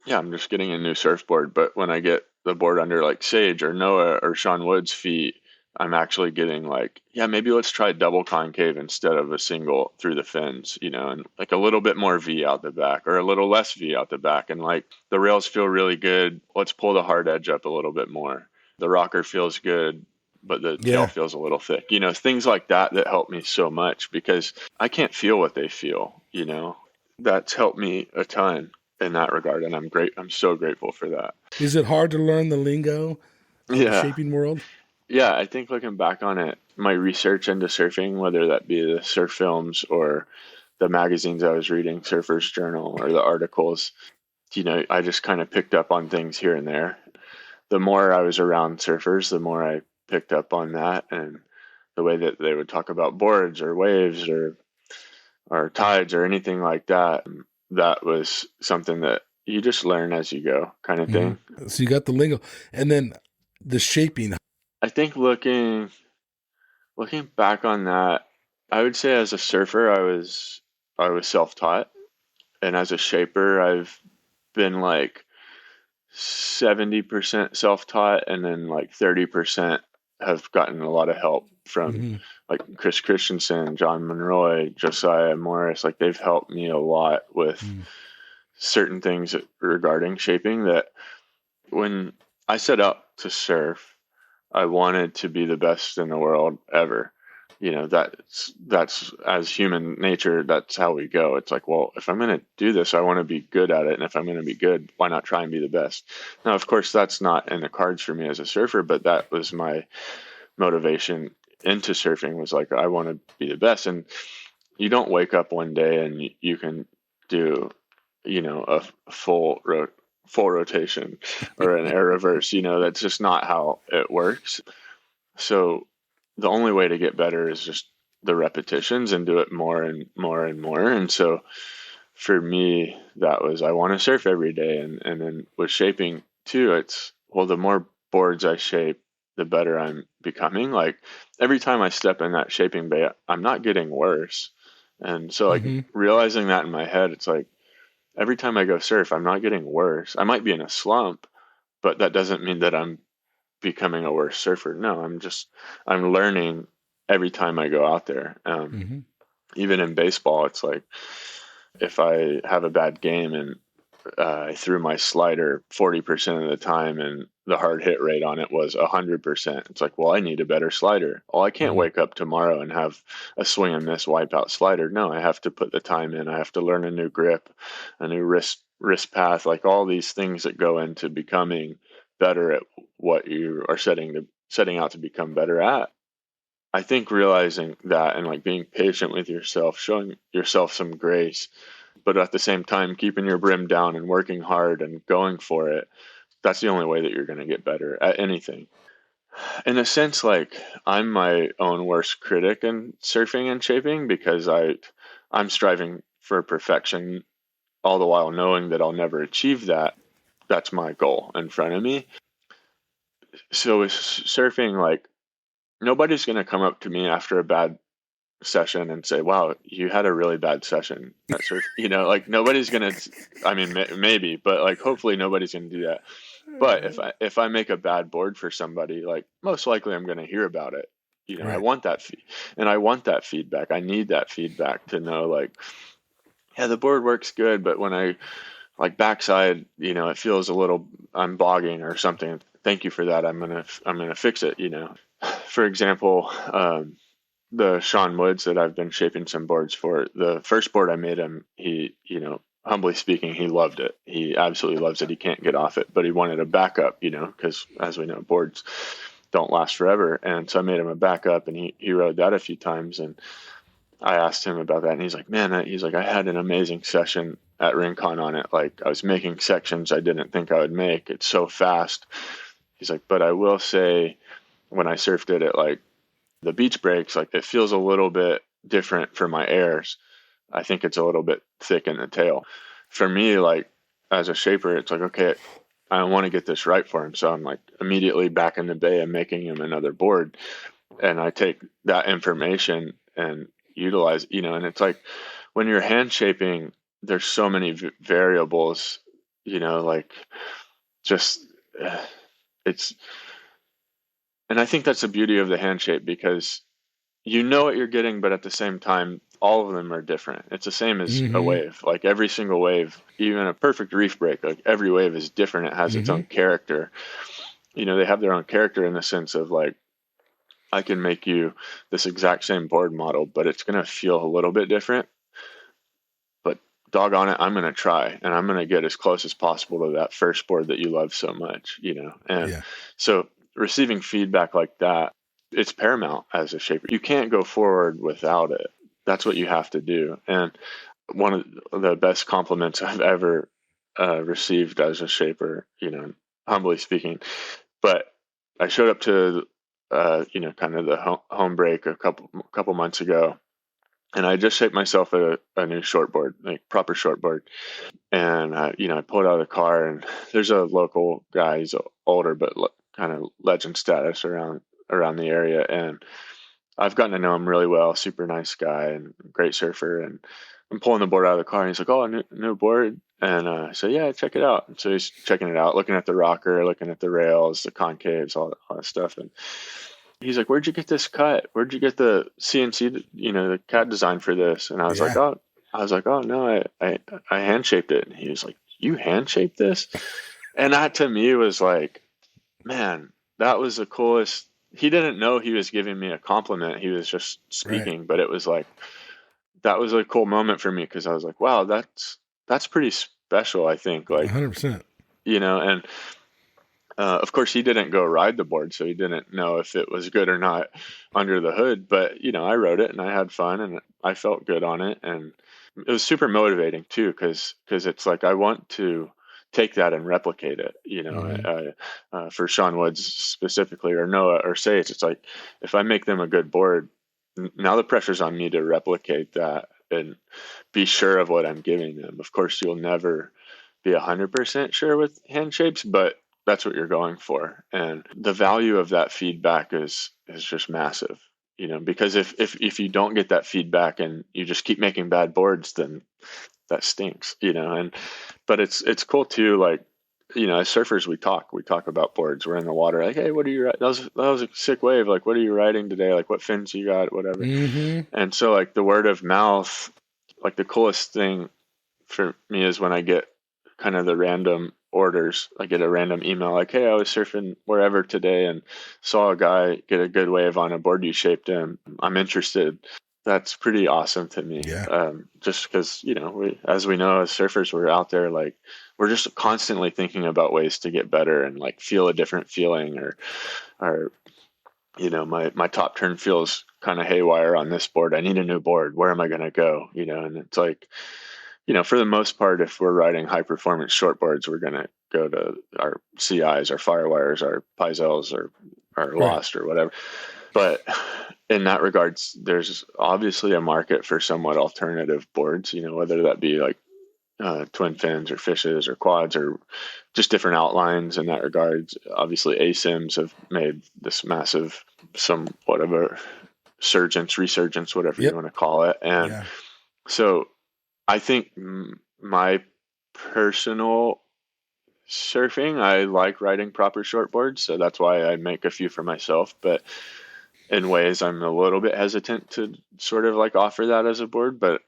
yeah, I'm just getting a new surfboard. But when I get the board under like Sage or Noah or Sean Wood's feet, I'm actually getting like, yeah, maybe let's try double concave instead of a single through the fins, and like a little bit more V out the back or a little less V out the back. And like the rails feel really good. Let's pull the hard edge up a little bit more. The rocker feels good, but the tail feels a little thick, things like that help me so much because I can't feel what they feel, that's helped me a ton in that regard. And I'm so grateful for that. Is it hard to learn the lingo of the shaping world? Yeah, I think looking back on it, my research into surfing, whether that be the surf films or the magazines I was reading, Surfer's Journal, or the articles, I just kind of picked up on things here and there. The more I was around surfers, the more I picked up on that and the way that they would talk about boards or waves or tides or anything like that. That was something that you just learn as you go, kind of thing. So you got the lingo, and then the shaping. I think looking back on that, I would say as a surfer, I was self-taught, and as a shaper, I've been like 70% self-taught, and then like 30% have gotten a lot of help from like Chris Christensen, John Monroy, Josiah Morris. Like they've helped me a lot with certain things regarding shaping that when I set out to surf, I wanted to be the best in the world ever. That's as human nature, that's how we go. It's like, well, if I'm going to do this, I want to be good at it. And if I'm going to be good, why not try and be the best? Now, of course, that's not in the cards for me as a surfer, but that was my motivation into surfing was like, I want to be the best. And you don't wake up one day and you can do, a full rotation or an air reverse. That's just not how it works. So the only way to get better is just the repetitions and do it more and more and more. And so for me, that was, I want to surf every day. And then with shaping too, it's, well, the more boards I shape, the better I'm becoming. Like every time I step in that shaping bay, I'm not getting worse. And so like realizing that in my head, it's like every time I go surf, I'm not getting worse. I might be in a slump, but that doesn't mean that I'm becoming a worse surfer. No, I'm learning every time I go out there. Even in baseball, it's like if I have a bad game and I threw my slider 40% of the time and the hard hit rate on it was 100%. It's like, well, I need a better slider. Well, I can't wake up tomorrow and have a swing and miss wipeout slider. No, I have to put the time in. I have to learn a new grip, a new wrist path, like all these things that go into becoming better at what you are setting out to become better at. I think realizing that and like being patient with yourself, showing yourself some grace, but at the same time keeping your brim down and working hard and going for it, that's the only way that you're going to get better at anything. In a sense, like I'm my own worst critic in surfing and shaping because I'm striving for perfection all the while knowing that I'll never achieve that. That's my goal in front of me. So with surfing, like nobody's going to come up to me after a bad session and say, wow, you had a really bad session at surf. Like nobody's going to, I mean, maybe, but like hopefully nobody's going to do that. But if I make a bad board for somebody, like most likely I'm going to hear about it. Right. I want that and I want that feedback. I need that feedback to know like, yeah, the board works good, but when I like backside, it feels a little, I'm bogging or something. Thank you for that. I'm going to fix it. For example, the Sean Woods that I've been shaping some boards for, the first board I made him, he, humbly speaking, he loved it. He absolutely loves it. He can't get off it, but he wanted a backup, because as we know, boards don't last forever. And so I made him a backup and he rode that a few times. And I asked him about that and he's like, man, I had an amazing session at Rincon on it. Like I was making sections I didn't think I would make. It's so fast. He's like, but I will say when I surfed it at like the beach breaks, like it feels a little bit different for my airs. I think it's a little bit thick in the tail. For me, like as a shaper, it's like, okay, I want to get this right for him. So I'm like immediately back in the bay and making him another board. And I take that information and utilize, and it's like when you're hand shaping, there's so many variables, like just it's, and I think that's the beauty of the hand shape because you know what you're getting, but at the same time, all of them are different. It's the same as a wave. Like every single wave, even a perfect reef break, like every wave is different. It has its own character. They have their own character in the sense of like, I can make you this exact same board model, but it's going to feel a little bit different. But doggone it, I'm going to try and I'm going to get as close as possible to that first board that you love so much, And so receiving feedback like that, it's paramount as a shaper. You can't go forward without it. That's what you have to do. And one of the best compliments I've ever received as a shaper, humbly speaking, but I showed up to, kind of the home break a couple months ago, and I just shaped myself a new shortboard, like proper shortboard. And, I pulled out of the car and there's a local guy, he's older, but kind of legend status around the area. And I've gotten to know him really well, super nice guy and great surfer. And I'm pulling the board out of the car and he's like, oh, a new board. And I said, yeah, check it out. And so he's checking it out, looking at the rocker, looking at the rails, the concaves, all that stuff. And he's like, where'd you get this cut? Where'd you get the CNC, the CAD design for this? And I was like, oh no, I hand shaped it. And he was like, you hand shaped this? And that to me was like, man, that was the coolest. He didn't know he was giving me a compliment. He was just speaking, but it was like, that was a cool moment for me. Cause I was like, wow, that's pretty special. I think like 100%, and Of course, he didn't go ride the board, so he didn't know if it was good or not under the hood. But, I rode it and I had fun and I felt good on it. And it was super motivating too, because it's like I want to take that and replicate it, for Sean Woods specifically, or Noah or Sage. It's like if I make them a good board, now the pressure's on me to replicate that and be sure of what I'm giving them. Of course, you'll never be 100% sure with hand shapes, but that's what you're going for. And the value of that feedback is just massive, because if you don't get that feedback and you just keep making bad boards, then that stinks, but it's cool too. Like, as surfers, we talk about boards. We're in the water. Like, hey, what are you riding? That was a sick wave. Like, what are you riding today? Like, what fins you got, whatever. Mm-hmm. And so like the word of mouth, like the coolest thing for me is when I get kind of the random orders. I get a random email like, hey, I was surfing wherever today and saw a guy get a good wave on a board you shaped him. I'm interested. That's pretty awesome to me. Yeah. Just because, as we know, as surfers, we're out there, like, we're just constantly thinking about ways to get better and like feel a different feeling, or my top turn feels kind of haywire on this board. I need a new board. Where am I going to go? And it's like, for the most part, if we're riding high performance shortboards, we're going to go to our CIs, our Firewires, our Pizels, or our Lost, or whatever. But in that regards, there's obviously a market for somewhat alternative boards, whether that be like twin fins or fishes or quads or just different outlines in that regards. Obviously, ASIMs have made this massive, whatever, resurgence, whatever you want to call it. And so I think my personal surfing, I like riding proper shortboards, so that's why I make a few for myself. But in ways, I'm a little bit hesitant to sort of like offer that as a board, but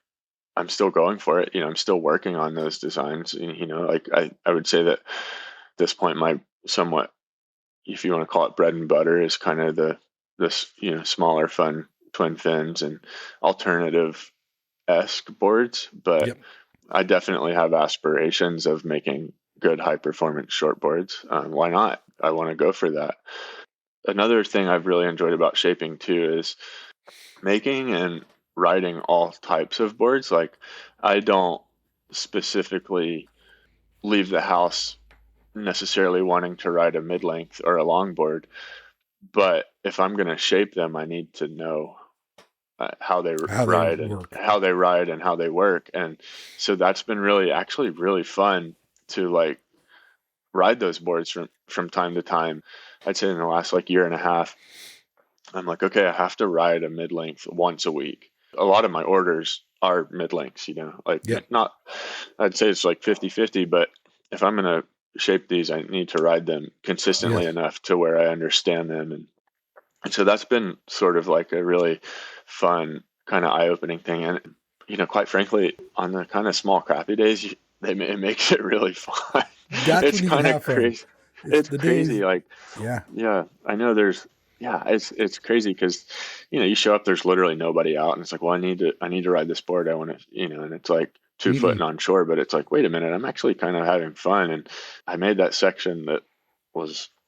I'm still going for it. I'm still working on those designs. Like I would say that at this point, my somewhat, if you want to call it bread and butter, is kind of this smaller, fun twin fins and alternative-esque boards. But I definitely have aspirations of making good high performance shortboards. Why not? I want to go for that. Another thing I've really enjoyed about shaping too is making and riding all types of boards. Like, I don't specifically leave the house necessarily wanting to ride a mid-length or a longboard, but if I'm going to shape them, I need to know how they ride and how they work. And so that's been really fun to like ride those boards from time to time. I'd say in the last like year and a half, I'm like, okay, I have to ride a mid-length once a week. A lot of my orders are mid-lengths, not, I'd say it's like 50-50, but if I'm going to shape these, I need to ride them consistently enough to where I understand them. And so that's been sort of like a really fun kind of eye-opening thing. And, quite frankly, on the kind of small crappy days, it makes it really fun. It's kind of crazy. It's crazy. Days, like, I know it's crazy because, you show up, there's literally nobody out and it's like, well, I need to ride this board. I want to, and it's like 2 foot on shore, but it's like, wait a minute, I'm actually kind of having fun. And I made that section that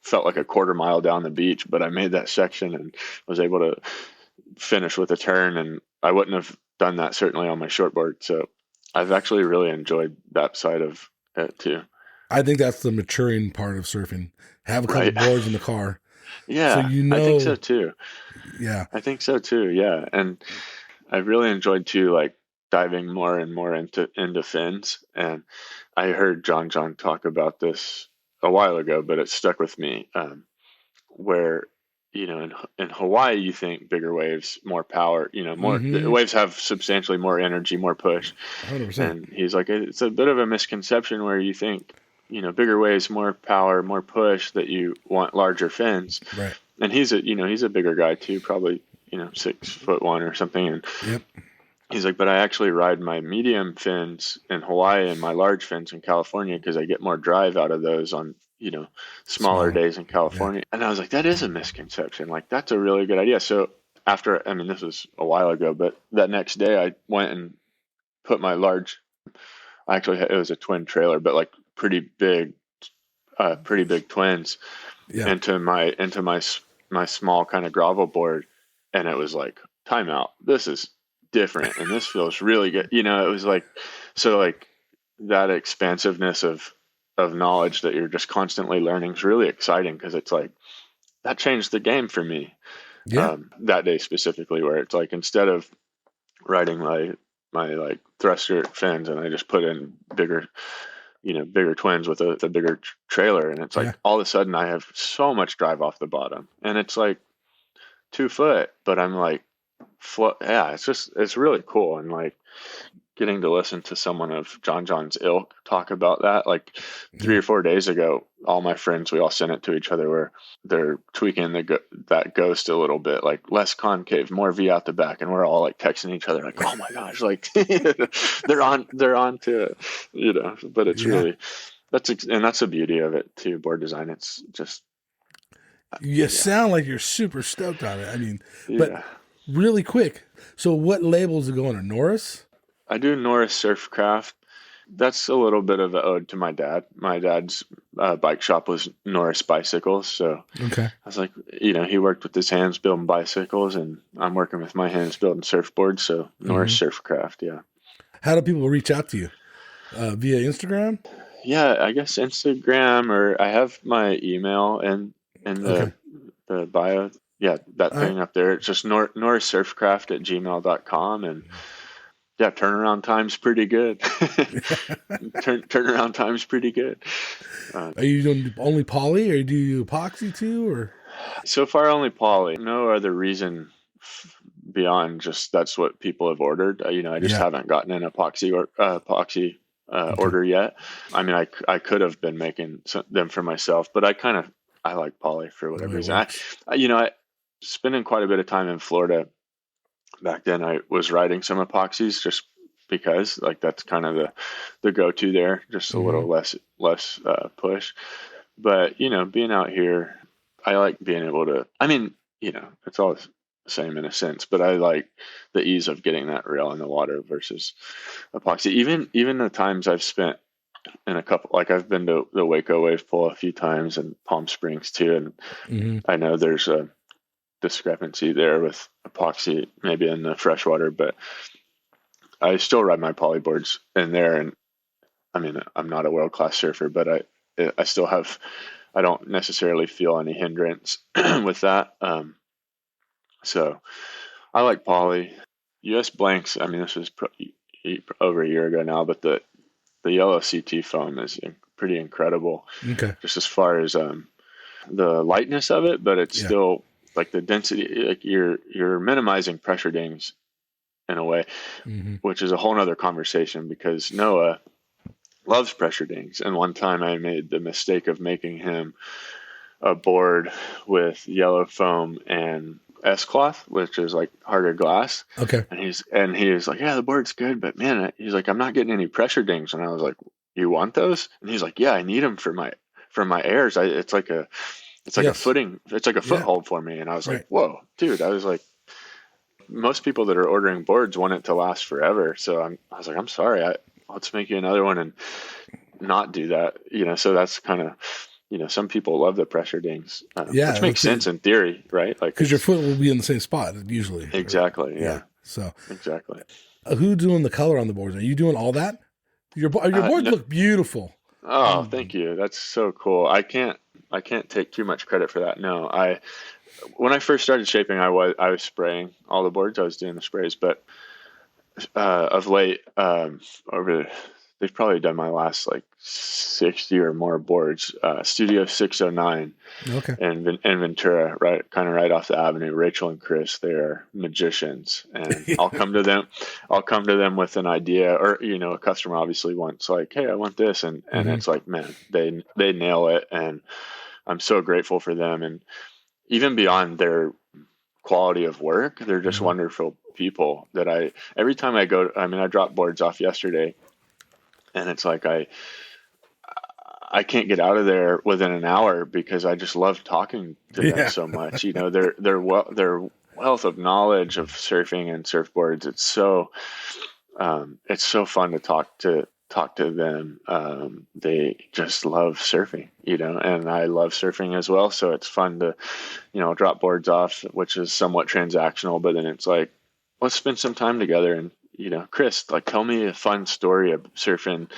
felt like a quarter mile down the beach, but I made that section and was able to finish with a turn, and I wouldn't have done that certainly on my shortboard. So I've actually really enjoyed that side of it too. I think that's the maturing part of surfing. Have a couple boards in the car. Yeah, so I think so too. Yeah. I think so too. Yeah. And I've really enjoyed too, like diving more and more into fins. And I heard John talk about this a while ago, but it stuck with me, where, in Hawaii, you think bigger waves, more power, more waves have substantially more energy, more push. 100%. And he's like, it's a bit of a misconception where you think, bigger waves, more power, more push, that you want larger fins. Right. And he's a bigger guy too, probably, 6'1" or something. And he's like, but I actually ride my medium fins in Hawaii and my large fins in California because I get more drive out of those on, smaller days in California. And I was like, that is a misconception. Like, that's a really good idea. So after, this was a while ago, but that next day I went and put my large, it was a twin trailer, but like pretty big pretty big twins Yeah. into my small kind of gravel board, and it was like, timeout. This is different, and this feels really good. You know, it was like, so like that expansiveness of knowledge that you're just constantly learning is really exciting, because it's like that changed the game for me. Yeah. That day specifically, where it's like, instead of riding my like thruster fins, and I just put in bigger twins with a bigger trailer, and it's like, Yeah. all of a sudden I have so much drive off the bottom, and it's like 2 foot, but I'm like, it's really cool. And like, getting to listen to someone of John's ilk talk about that, like 3 or 4 days ago, all my friends, we all sent it to each other, where they're tweaking that ghost a little bit, like less concave, more V out the back, and we're all like texting each other like, oh my gosh, like they're on to it, you know. But it's really, that's the beauty of it too, board design. It's just, You sound like you're super stoked on it. I mean, yeah. but really quick. So what labels are going to Norris? I do NorrisSurfcraft. That's a little bit of an ode to my dad. My dad's bike shop was Norris Bicycles. So Okay. I was like, you know, he worked with his hands building bicycles, and I'm working with my hands building surfboards. So NorrisSurfcraft, yeah. How do people reach out to you? Via Instagram? Yeah, I guess Instagram, or I have my email in the bio. Yeah, that thing up there. It's just NorrisSurfcraft@gmail.com. And yeah, turnaround time's pretty good. Turnaround time's pretty good. Are you doing only poly, or do you do epoxy too? Or so far only poly. No other reason beyond just that's what people have ordered. You know, I just haven't gotten an epoxy order yet. I mean, I could have been making them for myself, but I like poly for whatever reason. I spending quite a bit of time in Florida. Back then I was riding some epoxies, just because like that's kind of the go-to there, just a little less push. But, you know, being out here, I like being able to, I mean, you know, it's all the same in a sense, but I like the ease of getting that rail in the water versus epoxy. Even the times I've spent in a couple, like I've been to the Waco wave pool a few times, and Palm Springs too. And I know there's a discrepancy there with epoxy maybe in the freshwater, but I still ride my polyboards in there. And I mean, I'm not a world-class surfer, but I still have, I don't necessarily feel any hindrance with that. So I like poly. US blanks, I mean, this was over a year ago now, but the yellow CT foam is pretty incredible. Okay. Just as far as the lightness of it, but it's still like the density, like you're minimizing pressure dings in a way, which is a whole nother conversation, because Noah loves pressure dings. And one time I made the mistake of making him a board with yellow foam and S-cloth, which is like harder glass. Okay. And he was like, yeah, the board's good, but man, he's like, I'm not getting any pressure dings. And I was like, you want those? And he's like, yeah, I need them for my airs. It's like a footing. It's like a foothold for me. And I was like, whoa, dude. I was like, most people that are ordering boards want it to last forever. So I was like, I'm sorry. Let's make you another one and not do that. You know, so that's kind of, you know, some people love the pressure dings, which makes sense in theory, right? Like, because your foot will be in the same spot usually. Exactly. Yeah. So exactly. Who's doing the color on the boards? Are you doing all that? Your boards look beautiful. Oh, thank you. That's so cool. I can't take too much credit for that. No, when I first started shaping, I was spraying all the boards. I was doing the sprays, but of late, they've probably done my last like 60 or more boards. Studio 609, and Ventura, right off the avenue. Rachel and Chris, they're magicians, and I'll come to them with an idea, or you know, a customer obviously wants like, hey, I want this, and it's like, man, they nail it, and I'm so grateful for them. And even beyond their quality of work, they're just wonderful people that every time I go, I mean, I dropped boards off yesterday, and it's like I can't get out of there within an hour because I just love talking to them so much. You know, their wealth of knowledge of surfing and surfboards. It's so fun to talk to talk to them, they just love surfing, and I love surfing as well. So it's fun to, drop boards off, which is somewhat transactional, but then it's like, let's spend some time together. And, Chris, like, tell me a fun story of surfing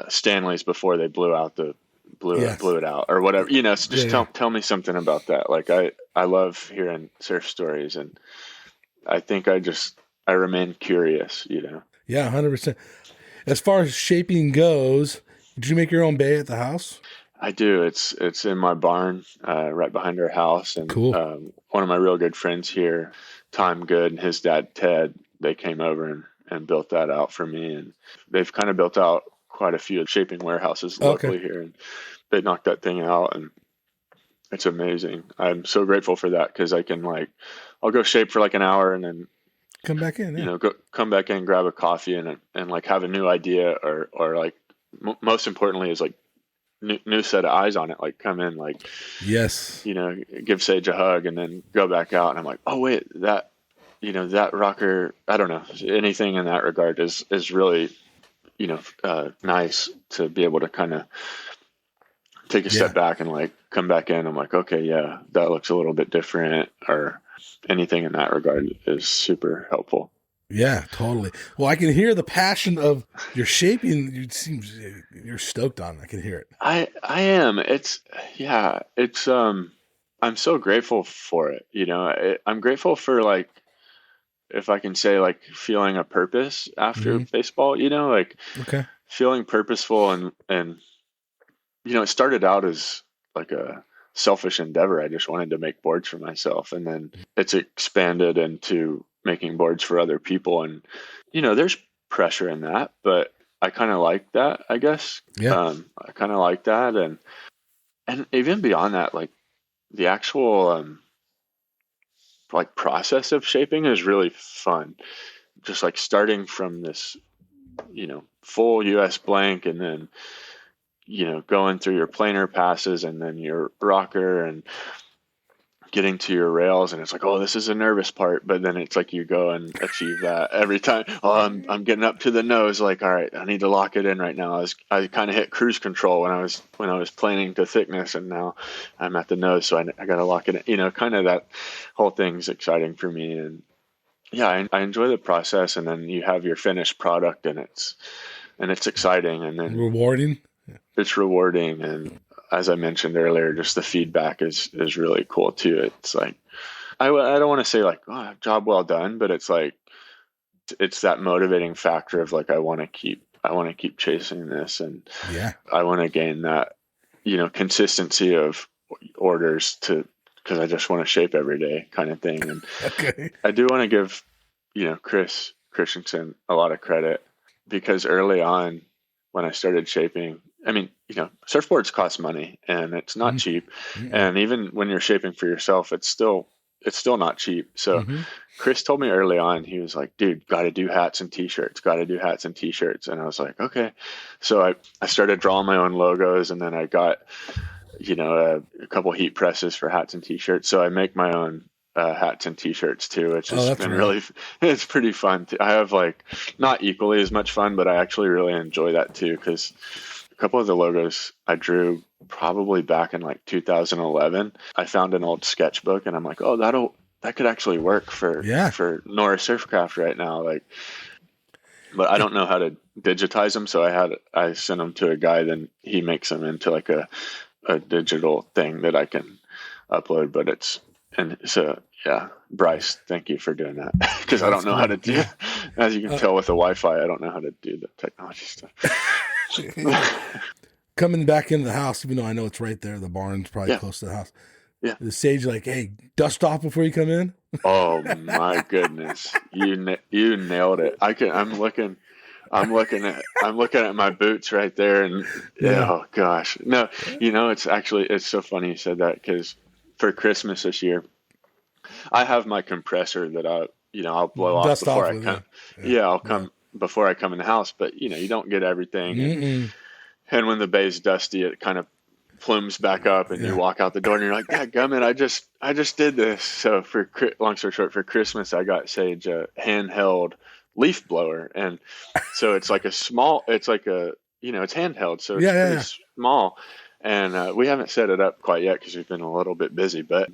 Stanley's before they blew it out or whatever, so just tell me something about that. Like, I love hearing surf stories, and I think I remain curious, Yeah, 100%. As far as shaping goes, did you make your own bay at the house? I do. It's in my barn, right behind our house. And cool. One of my real good friends here, Tom Good, and his dad, Ted, they came over and built that out for me. And they've kind of built out quite a few shaping warehouses locally here. And they knocked that thing out, and it's amazing. I'm so grateful for that, because I can, I'll go shape for like an hour and then come back in, come back in, grab a coffee, and like have a new idea, or like most importantly is like new set of eyes on it. Like, come in, like, yes, give Sage a hug, and then go back out, and I'm like, oh wait, that rocker, I don't know, anything in that regard is really nice to be able to kind of take a step back and like come back in. I'm like, okay, yeah, that looks a little bit different, or anything in that regard is super helpful. Yeah, totally. Well, I can hear the passion of your shaping. It seems you're stoked on it. I can hear it. I am. I'm so grateful for it. I'm grateful for, like, if I can say, like, feeling a purpose after baseball, okay, feeling purposeful, and it started out as like a selfish endeavor. I just wanted to make boards for myself, and then it's expanded into making boards for other people. And there's pressure in that, but I kind of like that, I guess. I kind of like that, and even beyond that, like, the actual like process of shaping is really fun. Just like starting from this full US blank, and then going through your planer passes, and then your rocker, and getting to your rails, and it's like, oh, this is a nervous part, but then it's like you go and achieve that every time. Oh, I'm getting up to the nose, like, all right, I need to lock it in right now. I kind of hit cruise control when I was planing to thickness, and now I'm at the nose, so I got to lock it in. Kind of that whole thing's exciting for me, and yeah, I enjoy the process, and then you have your finished product, and it's exciting, and then rewarding. It's rewarding, and as I mentioned earlier, just the feedback is really cool too. It's like, I don't want to say like, oh, job well done, but it's like, it's that motivating factor of like, I want to keep chasing this, and I want to gain that, consistency of orders because I just want to shape every day, kind of thing. And I do want to give, Chris Christensen a lot of credit, because early on when I started shaping, I mean, surfboards cost money, and it's not cheap. And even when you're shaping for yourself, it's still not cheap. So Chris told me early on, he was like, dude, got to do hats and t-shirts, And I was like, okay. So I started drawing my own logos, and then I got, a couple heat presses for hats and t-shirts. So I make my own hats and t-shirts too, which has been really, it's pretty fun. I have like not equally as much fun, but I actually really enjoy that too, because a couple of the logos I drew probably back in like 2011. I found an old sketchbook, and I'm like, oh, that could actually work for NorrisSurfcraft right now. Like, but I don't know how to digitize them, so I sent them to a guy, then he makes them into like a digital thing that I can upload. But Bryce, thank you for doing that, because I don't know how to do it. As you can tell with the Wi-Fi, I don't know how to do the technology stuff. Coming back into the house, even though I know it's right there, the barn's probably close to the house. Yeah. The Sage like, hey, dust off before you come in. Oh my goodness, you nailed it. I'm looking at my boots right there, and oh gosh, no, it's so funny you said that, because for Christmas this year, I have my compressor that I'll blow off before I come. I'll come before I come in the house, but you don't get everything. And when the bay's dusty, it kind of plumes back up, and you walk out the door, and you're like, "God gummit, I just did this." So long story short, for Christmas, I got Sage a handheld leaf blower. And so it's like it's handheld. So it's Yeah, pretty small. And we haven't set it up quite yet because we've been a little bit busy, but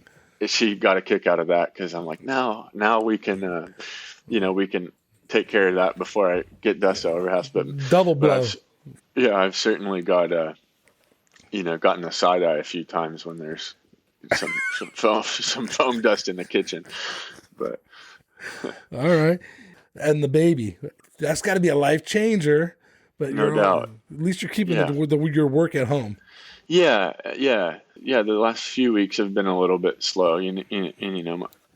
she got a kick out of that because I'm like, now we can, we can take care of that before I get dust out of her house. Double blow. I've certainly got, gotten a side eye a few times when there's some foam dust in the kitchen. But all right. And the baby, that's got to be a life changer. But no doubt. At least you're keeping your work at home. Yeah. The last few weeks have been a little bit slow.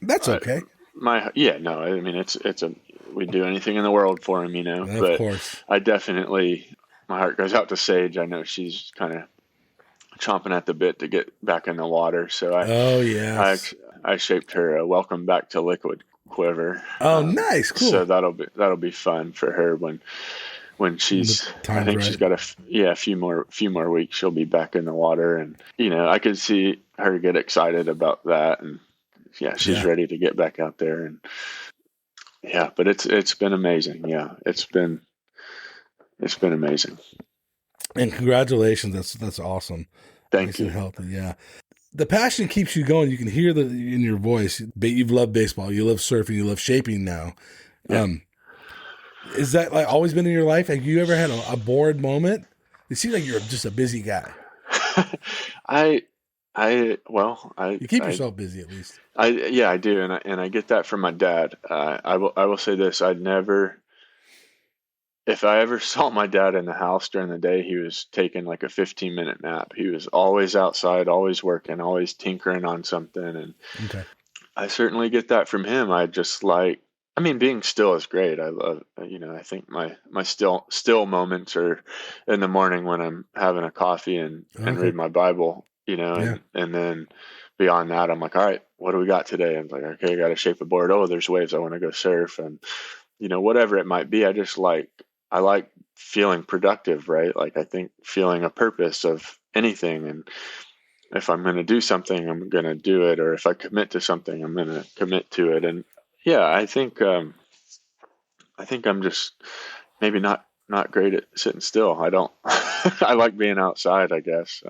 That's okay. We'd do anything in the world for him, Of course. I definitely, my heart goes out to Sage. I know she's kind of chomping at the bit to get back in the water. So I shaped her a welcome back to liquid quiver. Oh, nice. Cool. So that'll be fun for her when she's, I think she's got a few more weeks. She'll be back in the water, and I could see her get excited about that, and she's ready to get back out there, and but it's been amazing. Yeah, it's been amazing. And congratulations, that's awesome. Thank you. And healthy, yeah. The passion keeps you going. You can hear in your voice. You've loved baseball. You love surfing. You love shaping now. Yeah. Is that like always been in your life? Have you ever had a bored moment? It seems like you're just a busy guy. You keep yourself busy at least. I do, and I get that from my dad. I will say this: if I ever saw my dad in the house during the day, he was taking like a 15-minute nap. He was always outside, always working, always tinkering on something, and I certainly get that from him. Being still is great. I love, I think my still moments are in the morning when I'm having a coffee and read my Bible, and then beyond that, I'm like, all right, what do we got today? I'm like, okay, I got to shape a board. Oh, there's waves. I want to go surf, and whatever it might be. I like feeling productive, right? Like I think feeling a purpose of anything, and if I'm going to do something, I'm going to do it, or if I commit to something, I'm going to commit to it, and I think I'm just maybe not great at sitting still. I don't. I like being outside, I guess.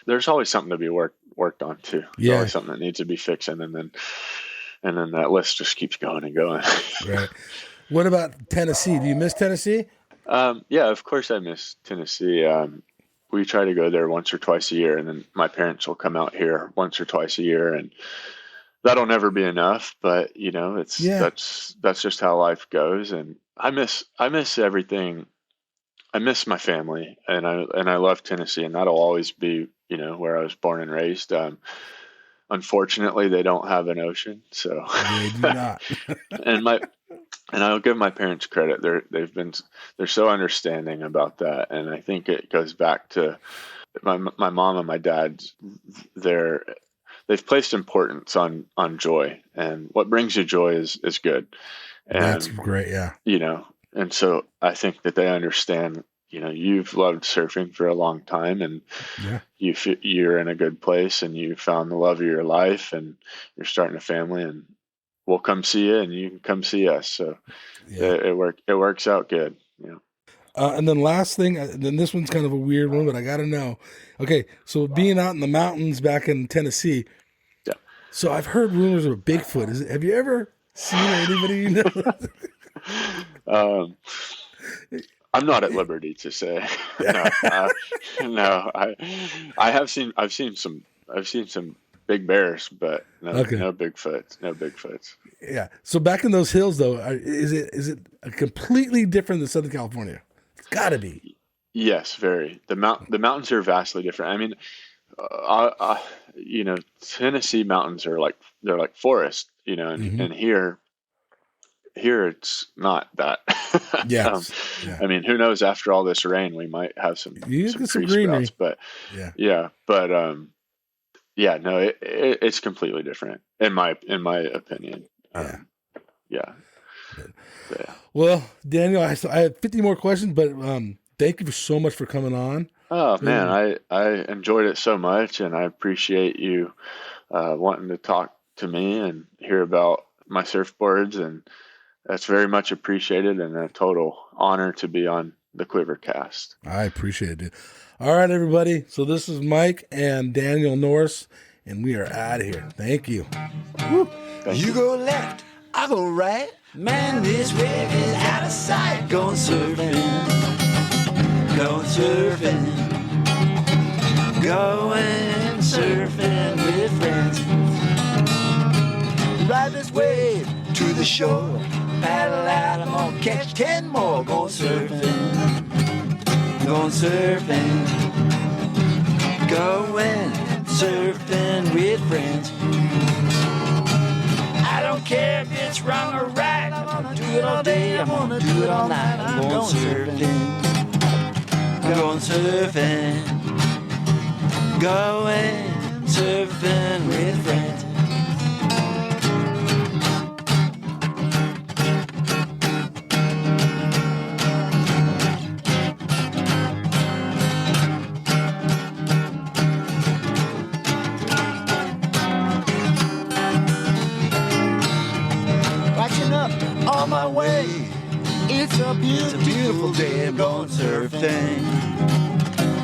There's always something to be worked on too. There's always something that needs to be fixing, and then that list just keeps going and going. Right. What about Tennessee? Do you miss Tennessee? Yeah, of course I miss Tennessee. We try to go there once or twice a year, and then my parents will come out here once or twice a year, and that'll never be enough, but that's just how life goes. And I miss everything. I miss my family, and I love Tennessee, and that'll always be, where I was born and raised. Unfortunately, they don't have an ocean, so they do not. and I'll give my parents credit. They're so understanding about that, and I think it goes back to my mom and my dad. They've placed importance on joy, and what brings you joy is good. And, that's great. Yeah. And so I think that they understand, you've loved surfing for a long time, and you're in a good place, and you found the love of your life, and you're starting a family, and we'll come see you, and you can come see us. So it works out good. Yeah. And then last thing, then this one's kind of a weird one, but I got to know. Okay, so being out in the mountains back in Tennessee, so I've heard rumors of Bigfoot. Have you ever seen anybody you know? I'm not at liberty to say. No, I've seen some big bears, but no Bigfoots. No Bigfoots. Yeah. So back in those hills, though, is it completely different than Southern California? It's got to be. Yes, very. The mountains are vastly different. I mean, Tennessee mountains are they're like forest, and here it's not that. Yes. I mean, who knows? After all this rain, we might have some tree sprouts, but no, it's completely different in my opinion. Yeah. Well, Daniel, I have 50 more questions, but thank you so much for coming on. Oh man, I enjoyed it so much, and I appreciate you wanting to talk to me and hear about my surfboards, and that's very much appreciated and a total honor to be on the QuiverCast. I appreciate it. All right, everybody. So this is Mike and Daniel Norris, and we are out of here. Thank you. You go left, I go right. Man, this wave is out of sight. Going surfing, going surfing, going surfing with friends. Ride this wave to the shore. Paddle out, I'm gonna catch 10 more. Going surfing, going surfing, going surfing with friends. I don't care if it's wrong or right. I'm gonna do it all day, I'm gonna do it all night. I'm going surfing, going surfing, going surfing with friends. On my way, it's a beautiful day. I'm going surfing,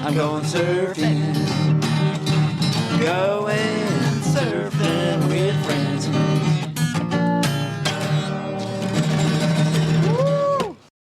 I'm going surfing, going surfing with friends.